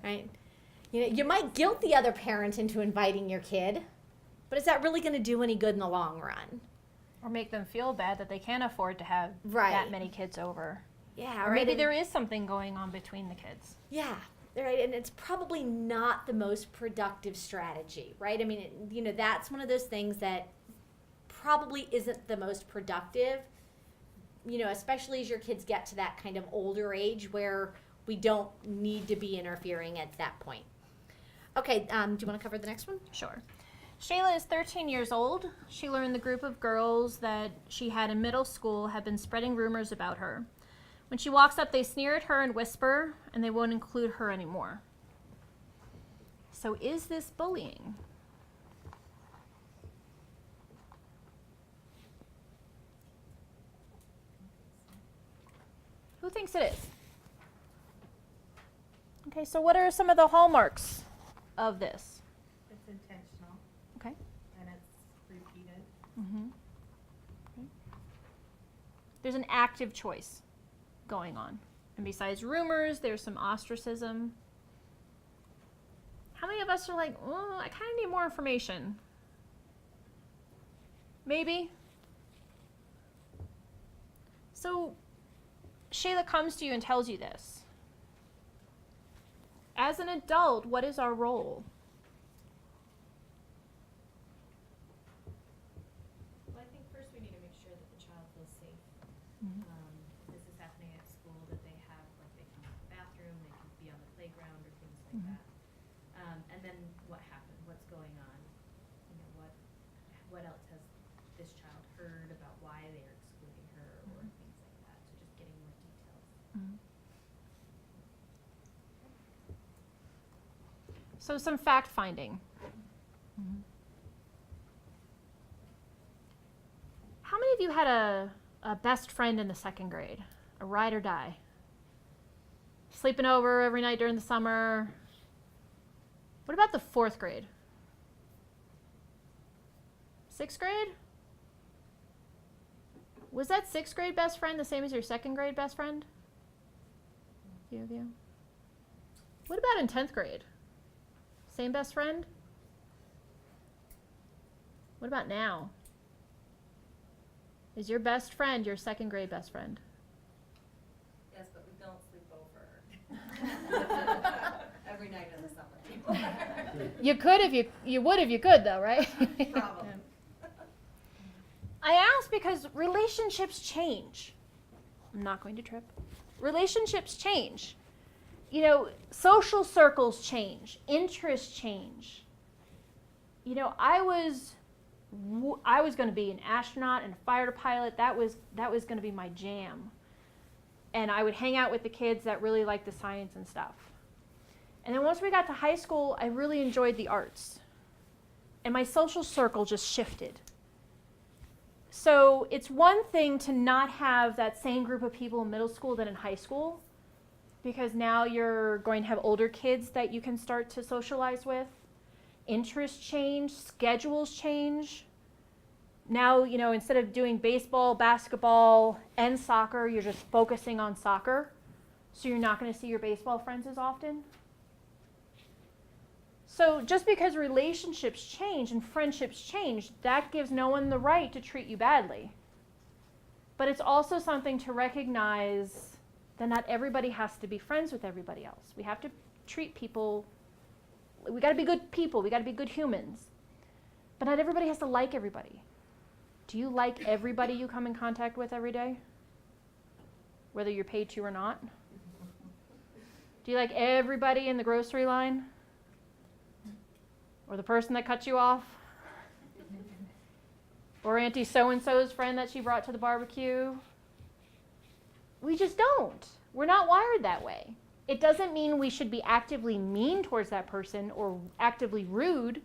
Right? You might guilt the other parent into inviting your kid, but is that really going to do any good in the long run? Or make them feel bad that they can't afford to have Right. that many kids over. Yeah, Or right. maybe there is something going on between the kids. Yeah, right. And it's probably not the most productive strategy, right? I mean, that's one of those things that probably isn't the most productive, especially as your kids get to that kind of older age where we don't need to be interfering at that point. Okay, do you want to cover the next one? Sure. Shayla is 13 years old. She learned the group of girls that she had in middle school had been spreading rumors about her. When she walks up, they sneer at her and whisper, and they won't include her anymore. So is this bullying? Who thinks it is? Okay, so what are some of the hallmarks of this? It's intentional Okay. and it's repeated. Mm-hmm. Okay. There's an active choice going on. And besides rumors, there's some ostracism. How many of us are like, oh, I kind of need more information? Maybe. So Shayla comes to you and tells you this. As an adult, what is our role? Well, I think first we need to make sure that the child feels safe. Mhm. If this is happening at school, that they have, like, they can use the bathroom, they can be on the playground or things like that. And then what happened? What's going on? What else has this child heard about why they are excluding her or things like that? So just getting more details. So some fact finding. How many of you had a best friend in the second grade? A ride or die? Sleeping over every night during the summer? What about the fourth grade? Sixth grade? Was that sixth grade best friend the same as your second grade best friend? A few of you. What about in 10th grade? Same best friend? What about now? Is your best friend your second grade best friend? Yes, but we don't sleep over every night in the summer anymore. You could if you would if you could though, right? Problem. I ask because relationships change. I'm not going to trip. Relationships change. Social circles change, interests change. I was going to be an astronaut and a fighter pilot. That was going to be my jam. And I would hang out with the kids that really liked the science and stuff. And then once we got to high school, I really enjoyed the arts. And my social circle just shifted. So it's one thing to not have that same group of people in middle school than in high school, because now you're going to have older kids that you can start to socialize with. Interests change, schedules change. Now, instead of doing baseball, basketball, and soccer, you're just focusing on soccer. So you're not going to see your baseball friends as often. So just because relationships change and friendships change, that gives no one the right to treat you badly. But it's also something to recognize that not everybody has to be friends with everybody else. We have to treat people, we got to be good people, we got to be good humans. But not everybody has to like everybody. Do you like everybody you come in contact with every day? Whether you're paid to or not? Do you like everybody in the grocery line? Or the person that cut you off? Or Auntie so-and-so's friend that she brought to the barbecue? We just don't. We're not wired that way. It doesn't mean we should be actively mean towards that person or actively rude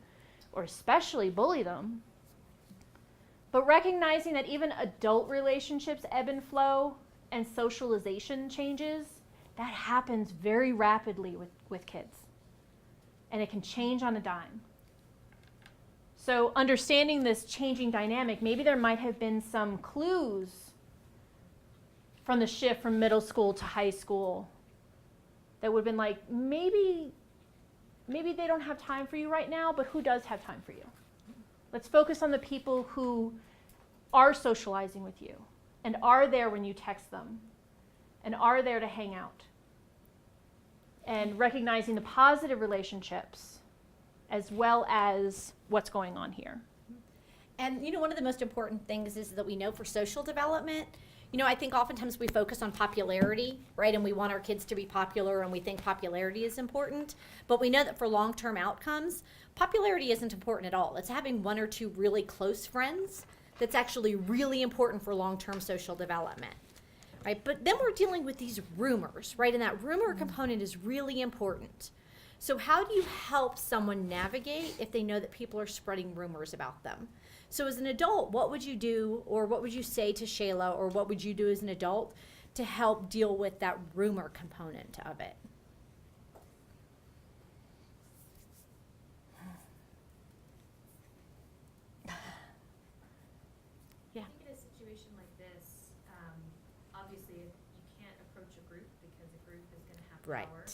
or especially bully them. But recognizing that even adult relationships ebb and flow and socialization changes, that happens very rapidly with kids. And it can change on a dime. So understanding this changing dynamic, maybe there might have been some clues from the shift from middle school to high school that would have been like, maybe they don't have time for you right now, but who does have time for you? Let's focus on the people who are socializing with you and are there when you text them and are there to hang out. And recognizing the positive relationships as well as what's going on here. And one of the most important things is that we know for social development, I think oftentimes we focus on popularity, right? And we want our kids to be popular and we think popularity is important. But we know that for long-term outcomes, popularity isn't important at all. It's having one or two really close friends that's actually really important for long-term social development. Right? But then we're dealing with these rumors, right? And that rumor component is really important. So how do you help someone navigate if they know that people are spreading rumors about them? So as an adult, what would you do, or what would you say to Shayla, or what would you do as an adult to help deal with that rumor component of it? I think in a situation like this, obviously you can't approach a group because a group is going to have Right. power.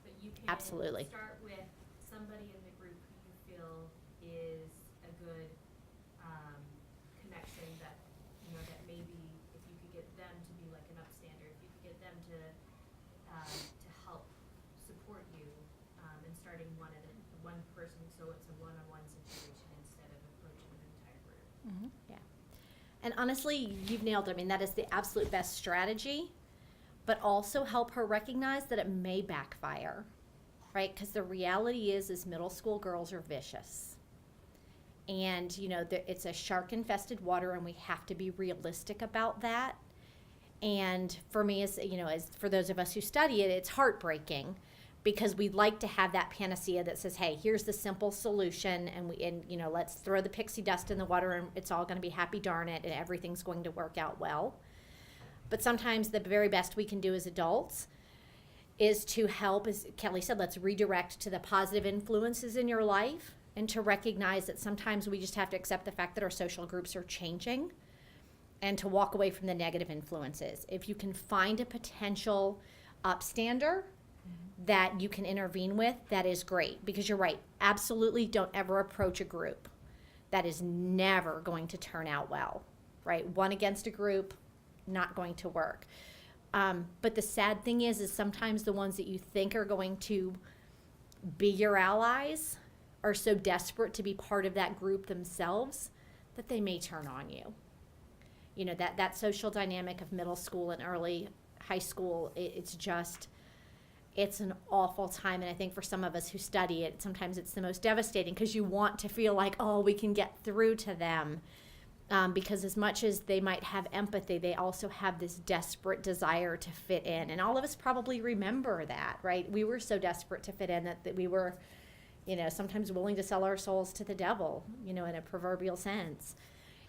But you can Absolutely. start with somebody in the group who you feel is a good connection that, that maybe if you could get them to be like an upstander, if you could get them to help support you in starting one person, so it's a one-on-one situation instead of approaching an entire group. Yeah. And honestly, you've nailed it. I mean, that is the absolute best strategy, but also help her recognize that it may backfire, right? Because the reality is middle school girls are vicious. And, it's a shark-infested water, and we have to be realistic about that. And for me, as for those of us who study it, it's heartbreaking because we'd like to have that panacea that says, hey, here's the simple solution, and let's throw the pixie dust in the water, and it's all going to be happy darn it, and everything's going to work out well. But sometimes the very best we can do as adults is to help, as Kelly said, let's redirect to the positive influences in your life, and to recognize that sometimes we just have to accept the fact that our social groups are changing and to walk away from the negative influences. If you can find a potential upstander that you can intervene with, that is great, because you're right. Absolutely don't ever approach a group. That is never going to turn out well, right? One against a group, not going to work. But the sad thing is sometimes the ones that you think are going to be your allies are so desperate to be part of that group themselves that they may turn on you. That social dynamic of middle school and early high school, it's an awful time. And I think for some of us who study it, sometimes it's the most devastating because you want to feel like, oh, we can get through to them. Because as much as they might have empathy, they also have this desperate desire to fit in. And all of us probably remember that, right? We were so desperate to fit in that we were, sometimes willing to sell our souls to the devil, in a proverbial sense.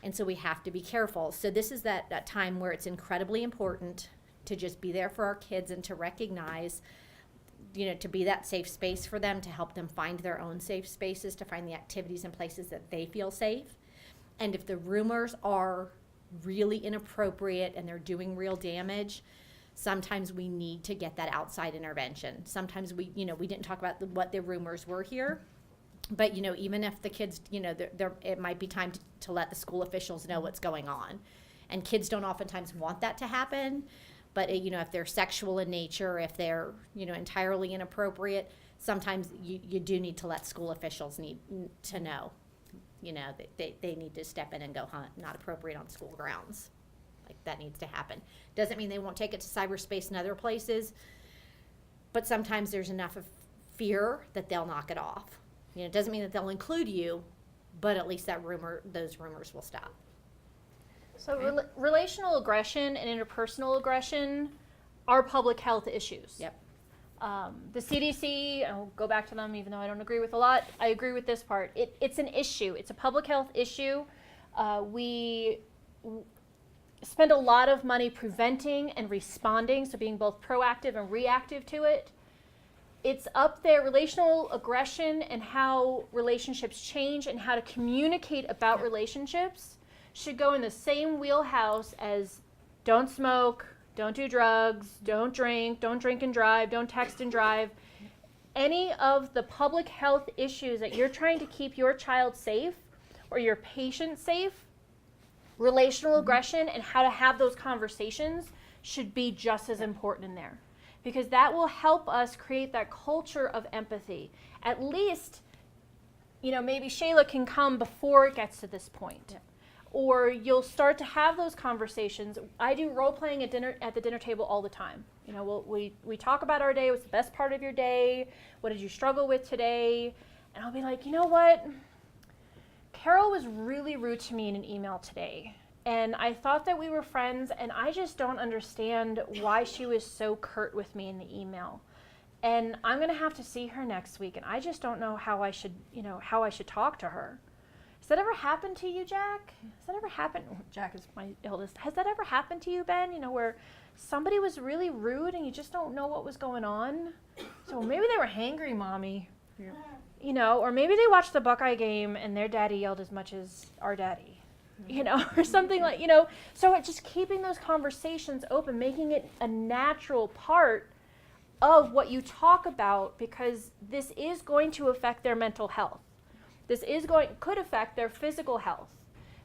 And so we have to be careful. So this is that time where it's incredibly important to just be there for our kids and to recognize, to be that safe space for them, to help them find their own safe spaces, to find the activities and places that they feel safe. And if the rumors are really inappropriate and they're doing real damage, sometimes we need to get that outside intervention. Sometimes we didn't talk about what the rumors were here, But, even if the kids, it might be time to let the school officials know what's going on. And kids don't oftentimes want that to happen. But, if they're sexual in nature, if they're, entirely inappropriate, sometimes you do need to let school officials need to know, that they need to step in and go, not appropriate on school grounds. Like, that needs to happen. Doesn't mean they won't take it to cyberspace and other places, but sometimes there's enough of fear that they'll knock it off. It doesn't mean that they'll include you, but at least those rumors will stop. So relational aggression and interpersonal aggression are public health issues. Yep. The CDC, I'll go back to them even though I don't agree with a lot, I agree with this part. It's an issue. It's a public health issue. We spend a lot of money preventing and responding, so being both proactive and reactive to it. It's up there, relational aggression and how relationships change and how to communicate about relationships should go in the same wheelhouse as don't smoke, don't do drugs, don't drink and drive, don't text and drive. Any of the public health issues that you're trying to keep your child safe or your patient safe, relational aggression and how to have those conversations should be just as important in there. Because that will help us create that culture of empathy. At least, maybe Shayla can come before it gets to this point. Yeah. Or you'll start to have those conversations. I do role playing at the dinner table all the time. We talk about our day. What's the best part of your day? What did you struggle with today? And I'll be like, you know what? Carol was really rude to me in an email today. And I thought that we were friends, and I just don't understand why she was so curt with me in the email. And I'm going to have to see her next week, and I just don't know how I should talk to her. Has that ever happened to you, Jack? Has that ever happened? Jack is my eldest. Has that ever happened to you, Ben? Where somebody was really rude and you just don't know what was going on? So maybe they were hangry, Mommy. Yeah. Or maybe they watched the Buckeye game and their daddy yelled as much as our daddy. Or something like, so it's just keeping those conversations open, making it a natural part of what you talk about, because this is going to affect their mental health. This could affect their physical health,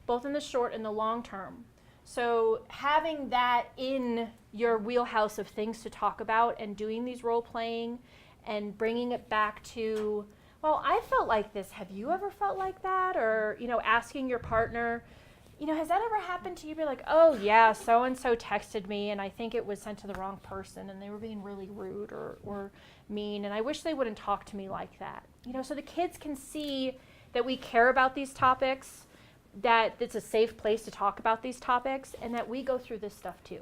both in the short and the long term. So having that in your wheelhouse of things to talk about and doing these role playing and bringing it back to, well, I felt like this. Have you ever felt like that? Or, asking your partner, has that ever happened to you? Be like, oh yeah, so-and-so texted me and I think it was sent to the wrong person and they were being really rude or mean and I wish they wouldn't talk to me like that. So the kids can see that we care about these topics, that it's a safe place to talk about these topics, and that we go through this stuff too.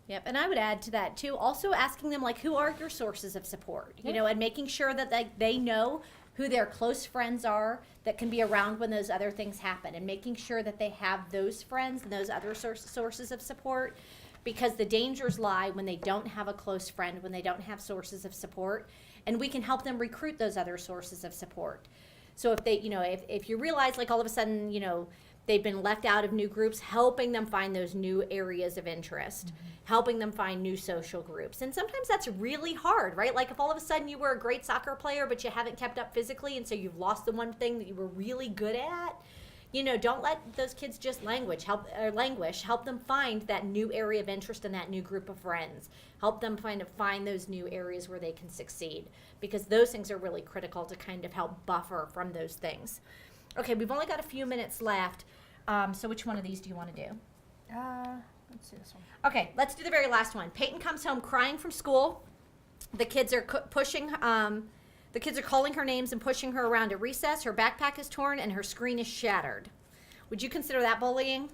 Yep, and I would add to that too, also asking them, like, who are your sources of support? And making sure that they know who their close friends are that can be around when those other things happen, and making sure that they have those friends and those other sources of support, because the dangers lie when they don't have a close friend, when they don't have sources of support, and we can help them recruit those other sources of support. So if they, if you realize, like, all of a sudden, they've been left out of new groups, helping them find those new areas of interest, helping them find new social groups. And sometimes that's really hard, right? Like, if all of a sudden you were a great soccer player, but you haven't kept up physically, and so you've lost the one thing that you were really good at, don't let those kids just languish. Help them find that new area of interest and that new group of friends. Help them find those new areas where they can succeed, because those things are really critical to kind of help buffer from those things. Okay, we've only got a few minutes left. So which one of these do you want to do? Let's do this one. Okay, let's do the very last one. Peyton comes home crying from school. The kids are the kids are calling her names and pushing her around at recess. Her backpack is torn and her screen is shattered. Would you consider that bullying?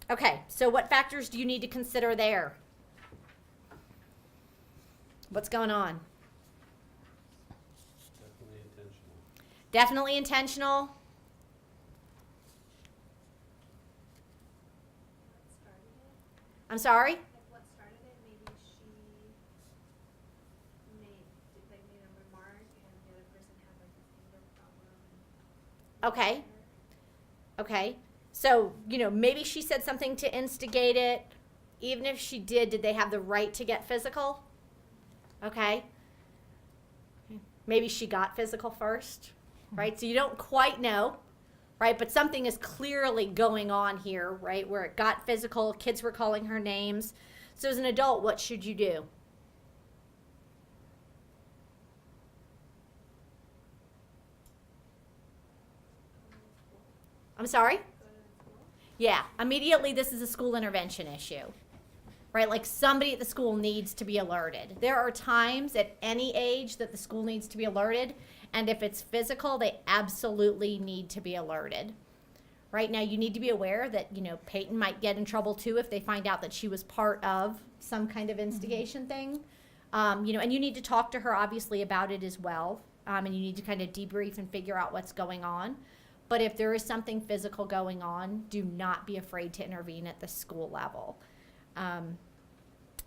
Okay, so what factors do you need to consider there? What's going on? Definitely intentional. Definitely intentional. What started it? I'm sorry? Like, what started it? Maybe she made a remark and the other person had like a finger problem. Okay. Okay. So, maybe she said something to instigate it. Even if she did they have the right to get physical? Okay. Maybe she got physical first. right? So you don't quite know, right? But something is clearly going on here, right? Where it got physical, kids were calling her names. So as an adult, what should you do? I'm sorry? Yeah, immediately this is a school intervention issue, right? Like somebody at the school needs to be alerted. There are times at any age that the school needs to be alerted, and if it's physical, they absolutely need to be alerted. Right now, you need to be aware that, you know, Peyton might get in trouble too if they find out that she was part of some kind of instigation thing. You know, and you need to talk to her obviously about it as well. And you need to kind of debrief and figure out what's going on. But if there is something physical going on, do not be afraid to intervene at the school level.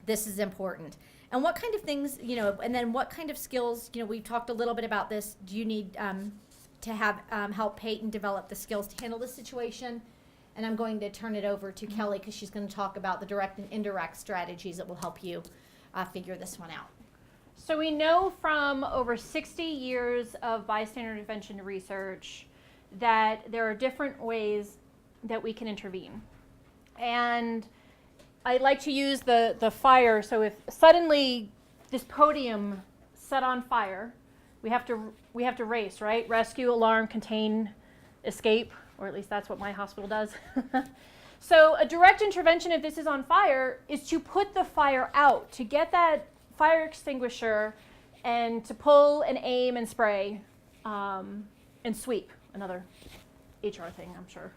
This is important. And what kind of things, you know, and then what kind of skills, you know, we've talked a little bit about this. Do you need to have help Peyton develop the skills to handle the situation? And I'm going to turn it over to Kelly because she's going to talk about the direct and indirect strategies that will help you figure this one out. So we know from over 60 years of bystander intervention research that there are different ways that we can intervene. And I like to use the fire. So if suddenly this podium set on fire, we have to race, right? Rescue, alarm, contain, escape, or at least that's what my hospital does. So a direct intervention, if this is on fire, is to put the fire out, to get that fire extinguisher and to pull and aim and spray and sweep. Another HR thing, I'm sure.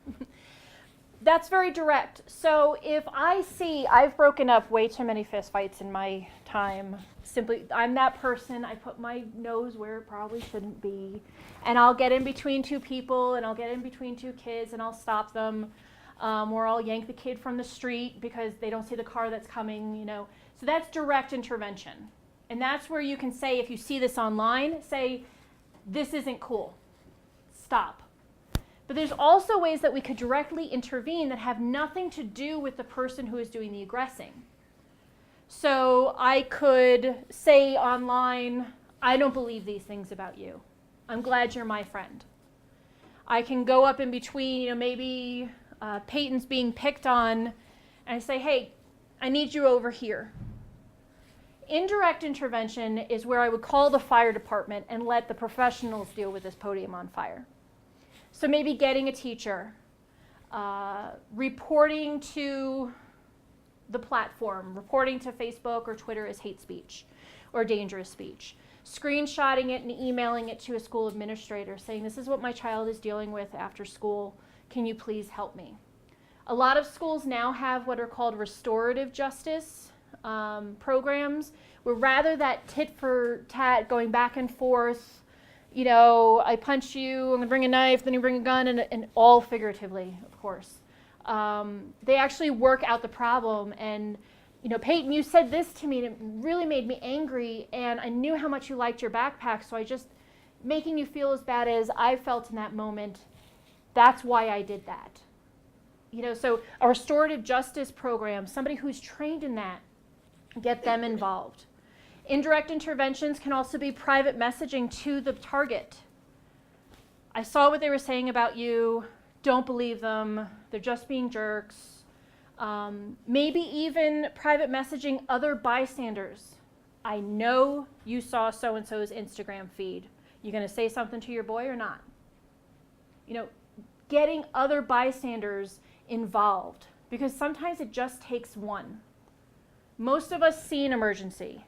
That's very direct. So if I see, I've broken up way too many fist fights in my time. Simply, I'm that person. I put my nose where it probably shouldn't be. And I'll get in between two people, and I'll get in between two kids, and I'll stop them. Or I'll yank the kid from the street because they don't see the car that's coming, you know. So that's direct intervention. And that's where you can say, if you see this online, say, this isn't cool. Stop. But there's also ways that we could directly intervene that have nothing to do with the person who is doing the aggressing. So I could say online, I don't believe these things about you. I'm glad you're my friend. I can go up in between, you know, maybe Peyton's being picked on, and I say, hey, I need you over here. Indirect intervention is where I would call the fire department and let the professionals deal with this podium on fire. So maybe getting a teacher, reporting to the platform, reporting to Facebook or Twitter as hate speech or dangerous speech, screenshotting it and emailing it to a school administrator saying, this is what my child is dealing with after school. Can you please help me? A lot of schools now have what are called restorative justice programs, where rather that tit for tat going back and forth, you know, I punch you, I'm gonna bring a knife, then you bring a gun, and all figuratively, of course. They actually work out the problem. And, you know, Peyton, you said this to me, and it really made me angry, and I knew how much you liked your backpack, so I just, making you feel as bad as I felt in that moment, that's why I did that. You know, so a restorative justice program, somebody who's trained in that, get them involved. Indirect interventions can also be private messaging to the target. I saw what they were saying about you. Don't believe them. They're just being jerks. Maybe even private messaging other bystanders. I know you saw so-and-so's Instagram feed. You going to say something to your boy or not? You know, getting other bystanders involved, because sometimes it just takes one. Most of us see an emergency.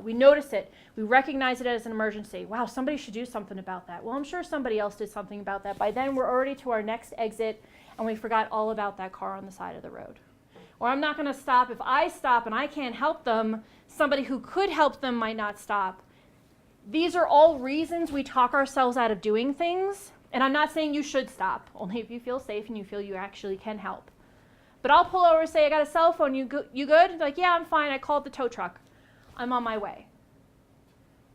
We notice it. We recognize it as an emergency. Wow, somebody should do something about that. Well, I'm sure somebody else did something about that. By then, we're already to our next exit, and we forgot all about that car on the side of the road. Or I'm not going to stop. If I stop and I can't help them, somebody who could help them might not stop. These are all reasons we talk ourselves out of doing things. And I'm not saying you should stop, only if you feel safe and you feel you actually can help. But I'll pull over and say, I got a cell phone, you good? They're like, yeah, I'm fine, I called the tow truck. I'm on my way.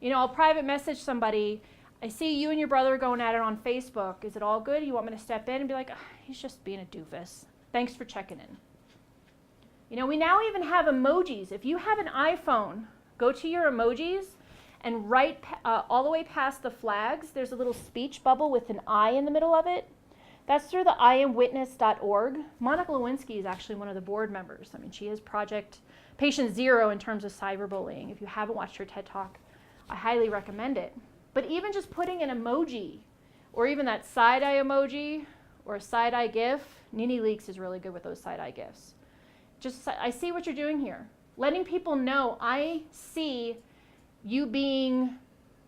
You know, I'll private message somebody, I see you and your brother going at it on Facebook. Is it all good? You want me to step in and be like, oh, he's just being a doofus. Thanks for checking in. You know, we now even have emojis. If you have an iPhone, go to your emojis And right all the way past the flags, there's a little speech bubble with an I in the middle of it. That's through the iamwitness.org. Monica Lewinsky is actually one of the board members. I mean, she is Project Patient Zero in terms of cyberbullying. If you haven't watched her TED Talk, I highly recommend it. But even just putting an emoji, or even that side-eye emoji, or a side-eye GIF, Nene Leaks is really good with those side-eye GIFs. Just, I see what you're doing here. Letting people know, I see you being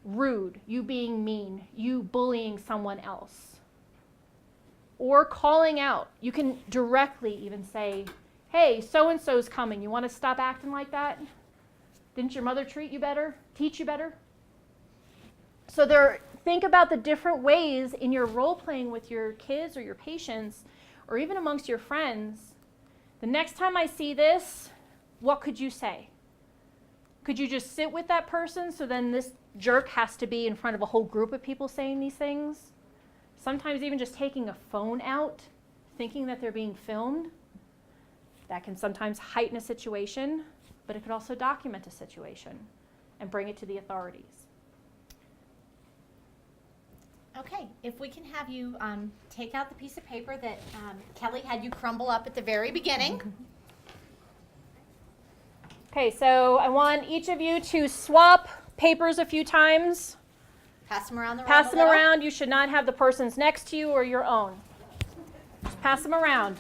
rude, you being mean, you bullying someone else. Or calling out. You can directly even say, hey, so-and-so's coming. You want to stop acting like that? Didn't your mother treat you better? Teach you better? So think about the different ways in your role playing with your kids or your patients, or even amongst your friends. The next time I see this, what could you say? Could you just sit with that person so then this jerk has to be in front of a whole group of people saying these things? Sometimes even just taking a phone out, thinking that they're being filmed, that can sometimes heighten a situation, but it could also document a situation and bring it to the authorities. Okay, if we can have you take out the piece of paper that Kelly had you crumble up at the very beginning. Okay, so I want each of you to swap papers a few times. Pass them around the room. Pass a them little. around. You should not have the person's next to you or your own. Just pass them around.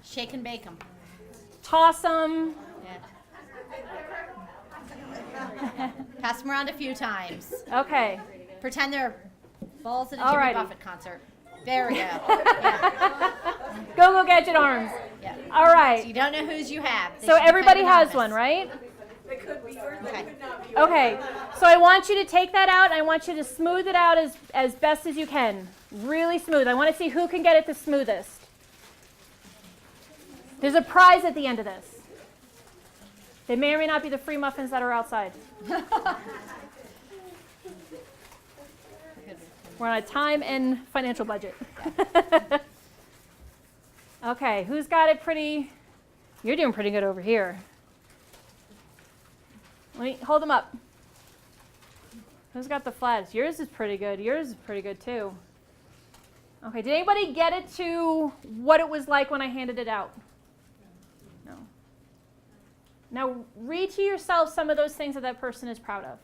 Shake and bake them. Toss them. Yeah. Pass them around a few times. Okay. Pretend they're balls at a Alrighty. Jimmy Buffett concert. There we go. Yeah. Go Gadget Arms. Yeah. All So right. you don't know whose you have. They So should be everybody kind of has one, anonymous. right? Okay. Okay. So I want you to take that out. I want you to smooth it out as best as you can. Really smooth. I want to see who can get it the smoothest. There's a prize at the end of this. They may or may not be the free muffins that are outside. We're on a time and financial budget. Okay, who's got it pretty? You're doing pretty good over here. Let me hold them up. Who's got the flags? Yours is pretty good. Yours is pretty good too. Okay, did anybody get it to what it was like when I handed it out? No. Now read to yourself some of those things that that person is proud of,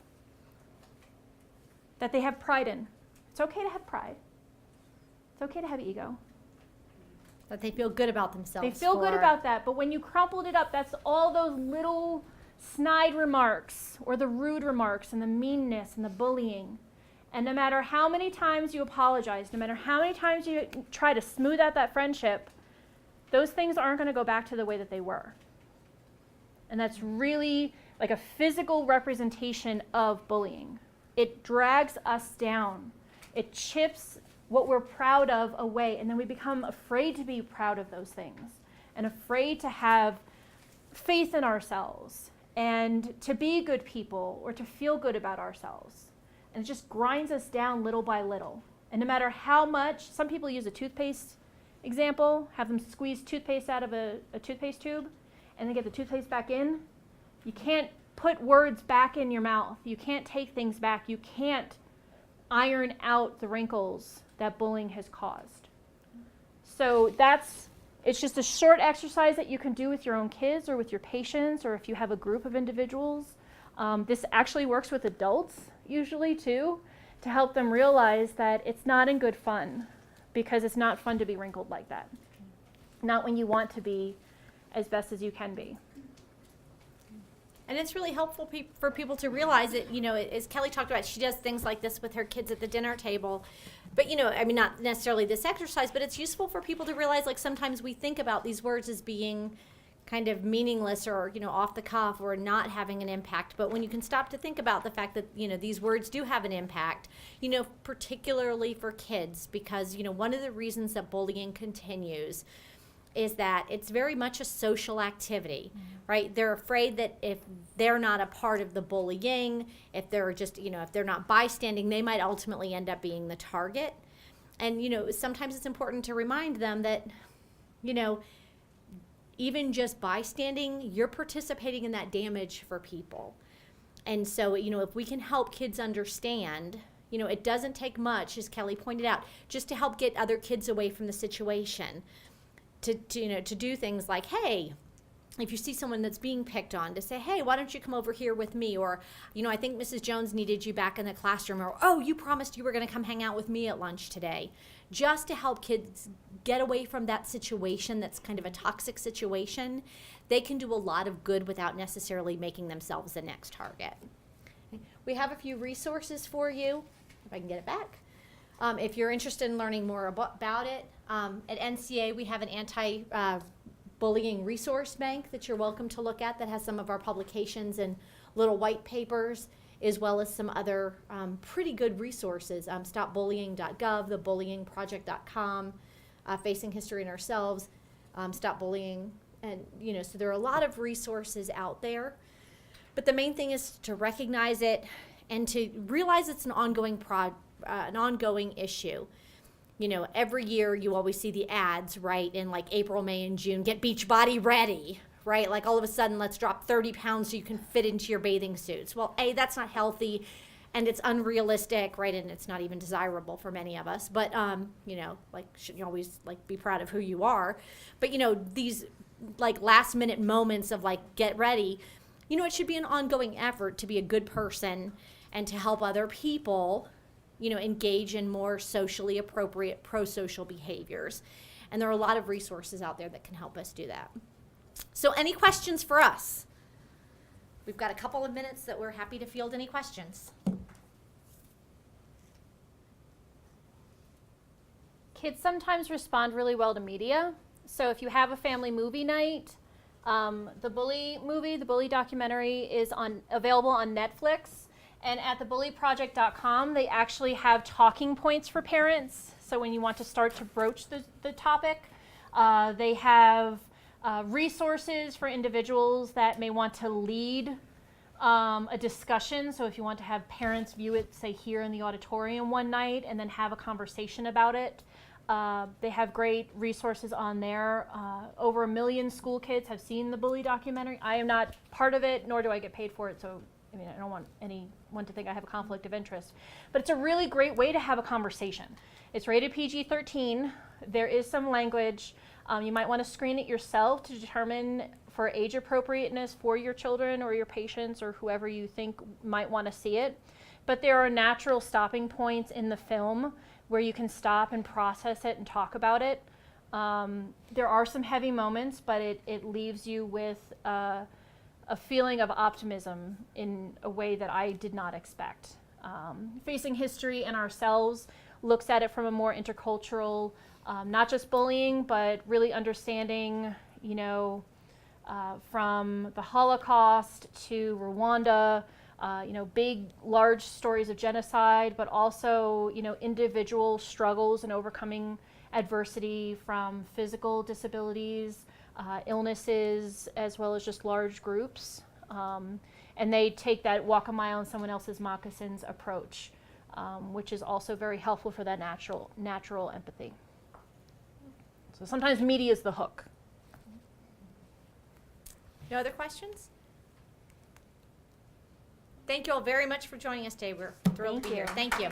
that they have pride in. It's okay to have pride. It's okay to have ego. That they feel good about themselves. They feel good for- about that, but when you crumpled it up, that's all those little snide remarks or the rude remarks and the meanness and the bullying. And no matter how many times you apologize, no matter how many times you try to smooth out that friendship, those things aren't going to go back to the way that they were. And that's really like a physical representation of bullying. It drags us down. It chips what we're proud of away, and then we become afraid to be proud of those things and afraid to have faith in ourselves and to be good people or to feel good about ourselves. And it just grinds us down little by little. And no matter how much, some people use a toothpaste example, have them squeeze toothpaste out of a toothpaste tube and then get the toothpaste back in. You can't put words back in your mouth. You can't take things back. You can't iron out the wrinkles that bullying has caused. So it's just a short exercise that you can do with your own kids or with your patients or if you have a group of individuals. This actually works with adults usually too, to help them realize that it's not in good fun because it's not fun to be wrinkled like that. Not when you want to be as best as you can be. And it's really helpful for people to realize that, you know, as Kelly talked about, she does things like this with her kids at the dinner table. But, you know, I mean, not necessarily this exercise, but it's useful for people to realize, like, sometimes we think about these words as being kind of meaningless or, you know, off the cuff or not having an impact. But when you can stop to think about the fact that, you know, these words do have an impact, you know, particularly for kids, because, you know, one of the reasons that bullying continues is that it's very much a social activity, right? They're afraid that if they're not a part of the bullying, if they're just, you know, if they're not bystanding, they might ultimately end up being the target. And, you know, sometimes it's important to remind them that, you know, even just bystanding, you're participating in that damage for people. And so, if we can help kids understand, it doesn't take much, as Kelly pointed out, just to help get other kids away from the situation. To do things like, hey, if you see someone that's being picked on, to say, hey, why don't you come over here with me? Or, I think Mrs. Jones needed you back in the classroom. Or, oh, you promised you were going to come hang out with me at lunch today. Just to help kids get away from that situation that's kind of a toxic situation. They can do a lot of good without necessarily making themselves the next target. We have a few resources for you, if I can get it back. If you're interested in learning more about it, at NCA we have an anti-bullying resource bank that you're welcome to look at that has some of our publications and little white papers, as well as some other pretty good resources. StopBullying.gov, thebullyingproject.com, Facing History and Ourselves, Stop Bullying, and so there are a lot of resources out there. But the main thing is to recognize it and to realize it's an ongoing issue. Every year you always see the ads, right, in like April, May, and June, get Beachbody ready, right? Like all of a sudden, let's drop 30 pounds so you can fit into your bathing suits. Well, A, that's not healthy, and it's unrealistic, right? And it's not even desirable for many of us. But, shouldn't you always, be proud of who you are? But, these, last minute moments of, get ready, it should be an ongoing effort to be a good person and to help other people, engage in more socially appropriate pro-social behaviors. And there are a lot of resources out there that can help us do that. So any questions for us? We've got a couple of minutes that we're happy to field any questions. Kids sometimes respond really well to media. So if you have a family movie night, the Bully movie, the Bully documentary is available on Netflix. And at thebullyproject.com, they actually have talking points for parents. So when you want to start to broach the topic, they have resources for individuals that may want to lead a discussion. So if you want to have parents view it, say, here in the auditorium one night and then have a conversation about it, they have great resources on there. Over 1 million school kids have seen the Bully documentary. I am not part of it, nor do I get paid for it, so I don't want anyone to think I have a conflict of interest. But it's a really great way to have a conversation. It's rated PG-13. There is some language. You might want to screen it yourself to determine for age appropriateness for your children or your patients or whoever you think might want to see it. But there are natural stopping points in the film where you can stop and process it and talk about it. There are some heavy moments, but it leaves you with a feeling of optimism in a way that I did not expect. Facing History and Ourselves looks at it from a more intercultural, not just bullying, but really understanding, from the Holocaust to Rwanda, big, large stories of genocide, but also, individual struggles and overcoming adversity from physical disabilities, illnesses, as well as just large groups. And they take that walk a mile in someone else's moccasins approach, which is also very helpful for that natural empathy. So sometimes media is the hook. No other questions? Thank you all very much for joining us today. We're thrilled to be here. Thank you.